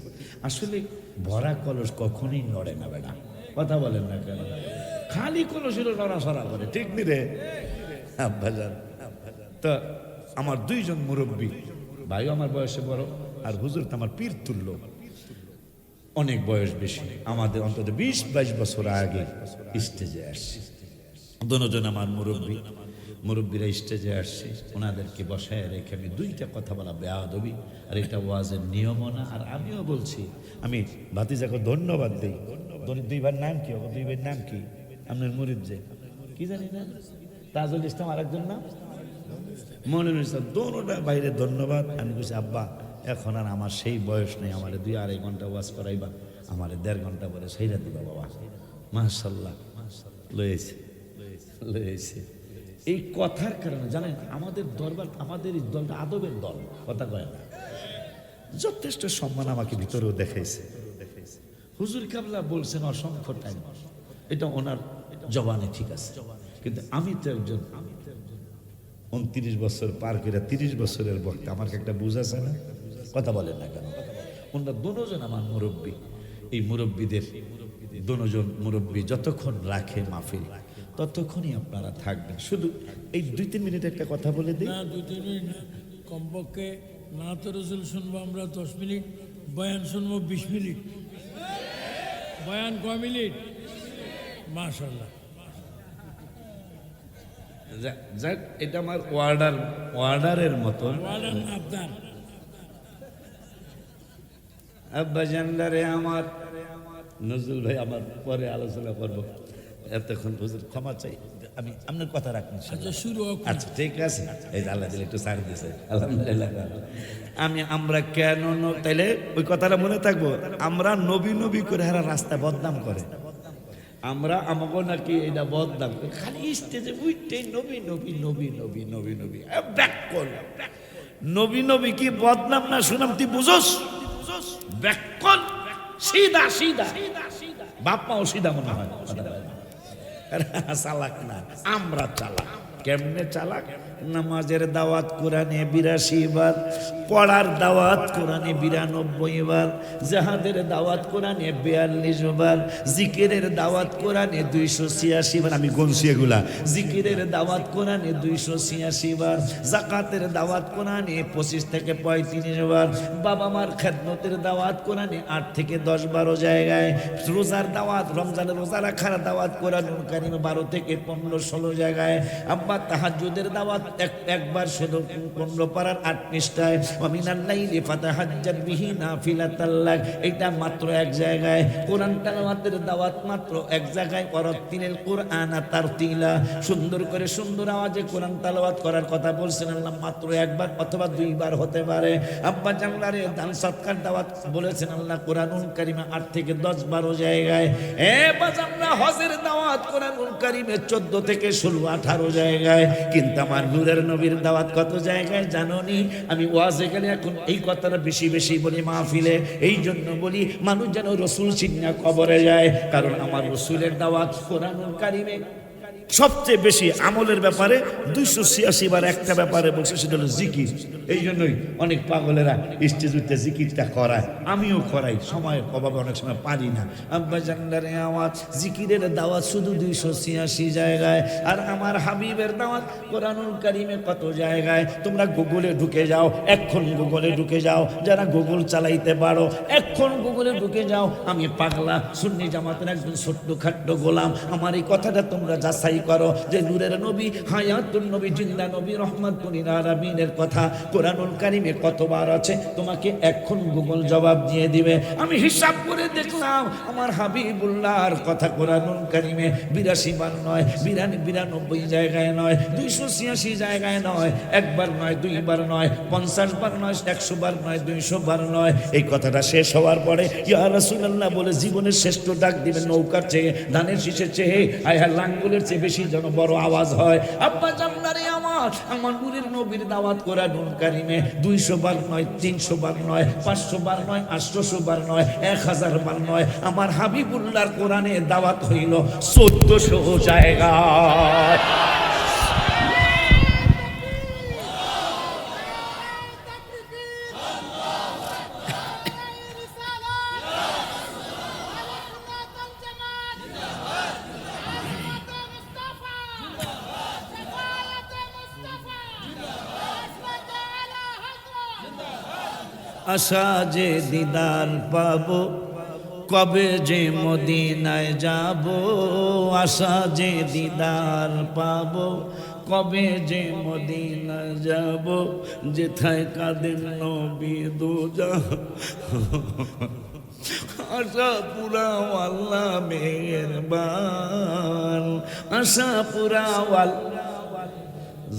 আসলে ভরা কলস কখনোই নড়ে না বেটা, কথা বলেন না কেন? খালি কলসের নড়াচড়া করে, ঠিক নি রে আব্বাজান? তা আমার 2 জন মুরব্বী, ভাইও আমার বয়সে বড়, আর হুজুর তো আমার পীর তুল্য, অনেক বয়স বেশি আমাদের, অন্তত 20-22 বছর আগে স্টেজে আসছে। দুজন আমার মুরব্বীরা স্টেজে আসছে, ওনাদেরকে বসায় রেখে আমি 2টা কথা বলা বেয়াদবি, আর এটা ওয়াজের নিয়ম না। আর আমিও বলছি, আমি ভাতিজাকে ধন্যবাদ দিই। 2 ভাইয়ের নাম কি? 2 ভাইয়ের নাম কি? আপনার মুরিদ যে কি জানি না, তাজুল ইসলাম, আর একজন নাম মনিরুল ইসলাম। দোনোটা বাইরে ধন্যবাদ। আমি বলছি আব্বা এখন আর আমার সেই বয়স নেই, আমার 2-2.5 ঘন্টা ওয়াজ করাইবা, আমার 1.5 ঘন্টা পরে সেইরা দিবা বাবা। মাশাআল্লাহ লয়েছে। এই কথার কারণে জানেন আমাদের দরবার, আমাদের এই দলটা আদবের দল, কথা কয় না। যথেষ্ট সম্মান আমাকে ভিতরেও দেখাইছে। হুজুর কাবলা বলছেন অসংখ্য টাইম, এটা ওনার জবানে ঠিক আছে, কিন্তু আমি তো একজন 29 বছর পার করে 30 বছরের বক্তা, আমার একটা বুঝ আছে না? কথা বলেন না কেন? ওনারা দুজন আমার মুরব্বী। এই মুরব্বীদের 2জন মুরব্বী যতক্ষণ রাখে মাহফিল ততক্ষণই আপনারা থাকবেন। শুধু এই 2-3 মিনিট একটা কথা বলে দিই। না 2-3 মিনিট না, কমপক্ষে নাত রসুল শুনবো আমরা 10 মিনিট, বয়ান শুনবো 20 মিনিট। বয়ান কয় মিনিট? মাশাআল্লাহ। যাক, এটা আমার ওয়ার্ডারের মতন। ওয়ালান আবদার আব্বা জানলারে আমার নজরুল ভাই, আমার পরে আলোচনা করবো, এতক্ষণ হুজুর ক্ষমা চাই, আমি আপনার কথা রাখুন। আচ্ছা শুরু হোক। আচ্ছা ঠিক আছে, এই যে আল্লাহ দিলে একটু ছাড় দিয়েছে, আলহামদুলিল্লাহ। আমরা কেন তাইলে ওই কথাটা মনে থাকবো, আমরা নবী করে হারা রাস্তায় বদনাম করে, আমরা আমাকে নাকি এটা বদনাম করি, খালি স্টেজে উইটাই নবী ব্যাক কর। নবী কি বদনাম না শুনাম? তুই বুঝোস? ব্যাক কর, সিধা বাপ মাও সিধা মনে হয়। চালাক না, আমরা চালাক। কেমনে চালাক? নামাজের দাওয়াত কোরআনে 82 বার, পড়ার দাওয়াত কোরআনে 92 বার, জাহাদের দাওয়াত কোরআনে 42 বার, জিকিরের দাওয়াত কোরআনে 286 বার, আমি গুনছি এগুলা। জিকিরের দাওয়াত কোরআনে 286 বার, যাকাতের দাওয়াত কোরআনে 25 থেকে 35 বার, বাবা মার খেদমতের দাওয়াত কোরআনে 8 থেকে 10-12 জায়গায়, রোজার দাওয়াত, রমজানের রোজা রাখার দাওয়াত কোরআনুল কারীমে 12 থেকে 15-16 জায়গায়, আব্বা তাহাজ্জুদের দাওয়াত একবার শুধু 15 পারার 8 পৃষ্ঠায়, ওয়ামিনাল লাইলি ফাতাহাজ্জাদ বিহি নাফিলাতাল লাক, এটা মাত্র এক জায়গায়। কোরআন তেলাওয়াতের দাওয়াত মাত্র এক জায়গায়, ওয়ারাত্তিলিল কুরআনা তারতিলা, সুন্দর করে সুন্দর আওয়াজে কোরআন তেলাওয়াত করার কথা বলছেন আল্লাহ মাত্র একবার অথবা 2 বার হতে পারে। আব্বা জানলারে দান সৎকার দাওয়াত বলেছেন আল্লাহ কোরআনুল কারীমে 8 থেকে 10-12 জায়গায়। বাজামরা হজের দাওয়াত কোরআনুল কারীমে 14 থেকে 16-18 জায়গায়। কিন্তু আমার নূরের নবীর দাওয়াত কত জায়গায় জানোনি? আমি ওয়াজে গেলে এখন এই কথাটা বেশি বেশি বলি মাহফিলে, এই জন্য বলি মানুষ যেন রসুল চিন্না কবরে যায়, কারণ আমার রসুলের দাওয়াত কোরআনুল কারীমে সবচেয়ে বেশি আমলের ব্যাপারে 286 বার একটা ব্যাপারে বলছে, সেটা হলো জিকির। এই জন্যই অনেক পাগলেরা স্টেজ উঠতে জিকিরটা করায়, আমিও করাই, সময়ের অভাবে অনেক সময় পারি না। আব্বা জানলারে আওয়াজ জিকিরের দাওয়াত শুধু 286 জায়গায়, আর আমার হাবিবের দাওয়াত কোরআনুল কারীমে কত জায়গায়। তোমরা গুগলে ঢুকে যাও, এখন গুগলে ঢুকে যাও, যারা গুগল চালাইতে পারো এখন গুগলে ঢুকে যাও। আমি পাগলা সুন্নি জামাতের একজন ছোট্ট খাট্ট গোলাম, আমার এই কথাটা তোমরা যাচাই করো যে নূরের নবী, হায়াতুন নবী, জিন্দা নবী, রহমাতুল লিল আলামিনের কথা কোরআনুল কারীমে কতবার আছে, তোমাকে এখন গুগল জবাব দিয়ে দিবে। আমি হিসাব করে দেখলাম আমার হাবিবুল্লাহর কথা কোরআনুল কারীমে 82 বার নয়, 92 জায়গায় নয়, 286 জায়গায় নয়, একবার নয়, 2 বার নয়, 50 বার নয়, 100 বার নয়, 200 বার নয়। এই কথাটা শেষ হওয়ার পরে ইয়া রাসূলুল্লাহ বলে জীবনের শ্রেষ্ঠ ডাক দিবেন নৌকার চেয়ে, ধানের শীষের চেয়ে, আয় হ্যাঁ লাঙ্গলের চেয়ে বেশি যেন বড় আওয়াজ হয়। আব্বা জানলারে আওয়াজ আমার নূরের নবীর দাওয়াত কোরআনুল কারীমে 200 বার নয়, 300 বার নয়, 500 বার নয়, 800 বার নয়, 1000 বার নয়, আমার হাবিবুল্লাহর কোরআনে দাওয়াত হইল 1400 জায়গায়। আশা যে দিদার পাবো, কবে যে মদিনায় যাব, আশা যে দিদার পাবো, কবে যে মদিনায় যাব, যেথায় কাঁদেন নবী দুজাহান, আশা পুরাও আল্লাহ মেহেরবান, আশা পুরাও আল্লাহ।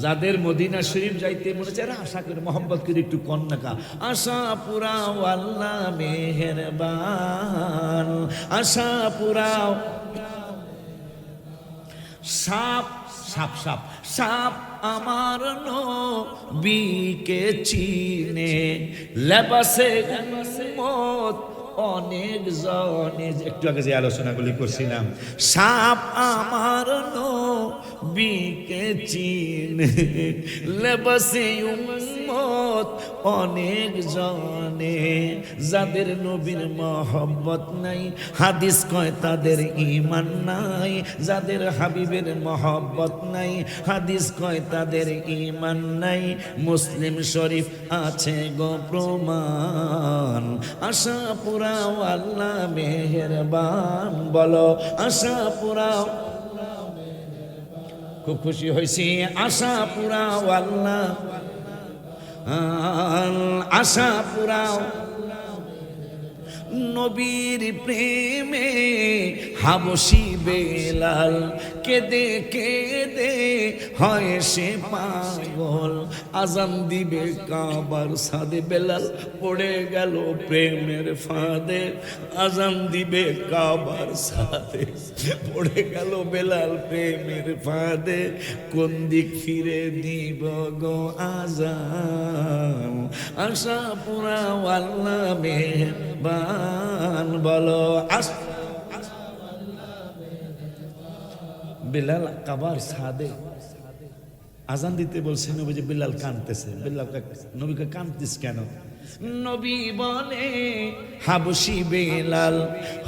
যাদের মদিনা শরীফ যাইতে মনে চায় আশা করে মোহাম্মদ করে একটু কন্যাকা, আশা পুরাও আল্লাহ মেহেরবান, আশা পুরাও। সাপ সাপ সাপ সাপ আমার নবীকে চিনে, লেবাসে উম্মত অনেক জনে, একটু আগে যে আলোচনাগুলি করছিলাম, সাপ আমার নবীকে চিনে, লেবাসে উম্মত অনেক জনে, যাদের নবীর মহব্বত নাই হাদিস কয় তাদের ঈমান নাই, যাদের হাবিবের মহব্বত নাই হাদিস কয় তাদের ঈমান নাই। মুসলিম শরীফ আছে গো প্রমাণ, আশা পুরাও আল্লাহ মেহেরবান, বলো আশা পুরাও। খুব খুশি হয়েছি, আশা পুরাও আল্লাহ, আশা পুরাও। নবীর প্রেমে হাবশি বেলাল কেঁদে কেঁদে হয় সে পাগল, আজান দিবে কাবার সাদে বেলাল পড়ে গেল প্রেমের ফাঁদে, আজান দিবে কাবার সাদে পড়ে গেল বেলাল প্রেমের ফাঁদে, কোন দিক ফিরে দিব গো আজান, আশা পুরাও আল্লাহ মেহেরবান, বলো বেলাল কাবার সাদে আজান দিতে বলছে, নবীজি বেলাল কাঁদতেছে। বেলাল নবীকে কাঁদতিস কেন? নবী বলে, হাবশি বেলাল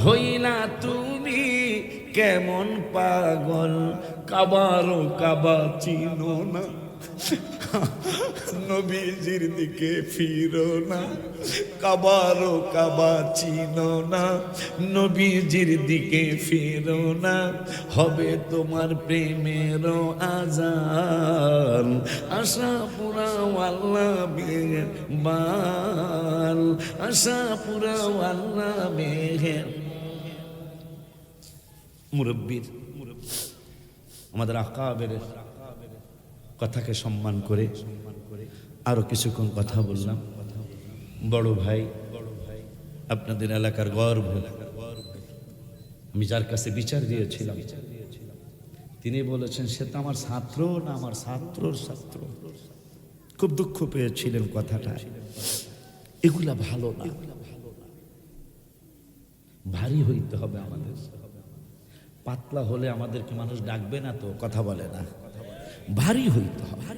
হইলা তুমি কেমন পাগল, কাবারও কাবা চিনো না, নবীজির দিকে ফিরো না, কাবারও কাবা চিনো না, নবীজির দিকে ফিরো না, হবে তোমার প্রেমেরও আজান, আশা পুরা আল্লাহ বেবাল, আশা পুরা আল্লাহ বেহের। মুরব্বীর আমাদের আকাবের কথাকে সম্মান করে আরো কিছুক্ষণ কথা বললাম। বড় ভাই, আপনাদের এলাকার গর্ব, আমি যার কাছে বিচার দিয়েছিলাম তিনি বলেছেন সে তো আমার ছাত্র না, আমার ছাত্রর ছাত্র। খুব দুঃখ পেয়েছিলেন কথাটা। এগুলা ভালো না, ভারী হইতে হবে আমাদের। পাতলা হলে আমাদেরকে মানুষ ডাকবে না, তো কথা বলে না, ভারী হইতে হবে।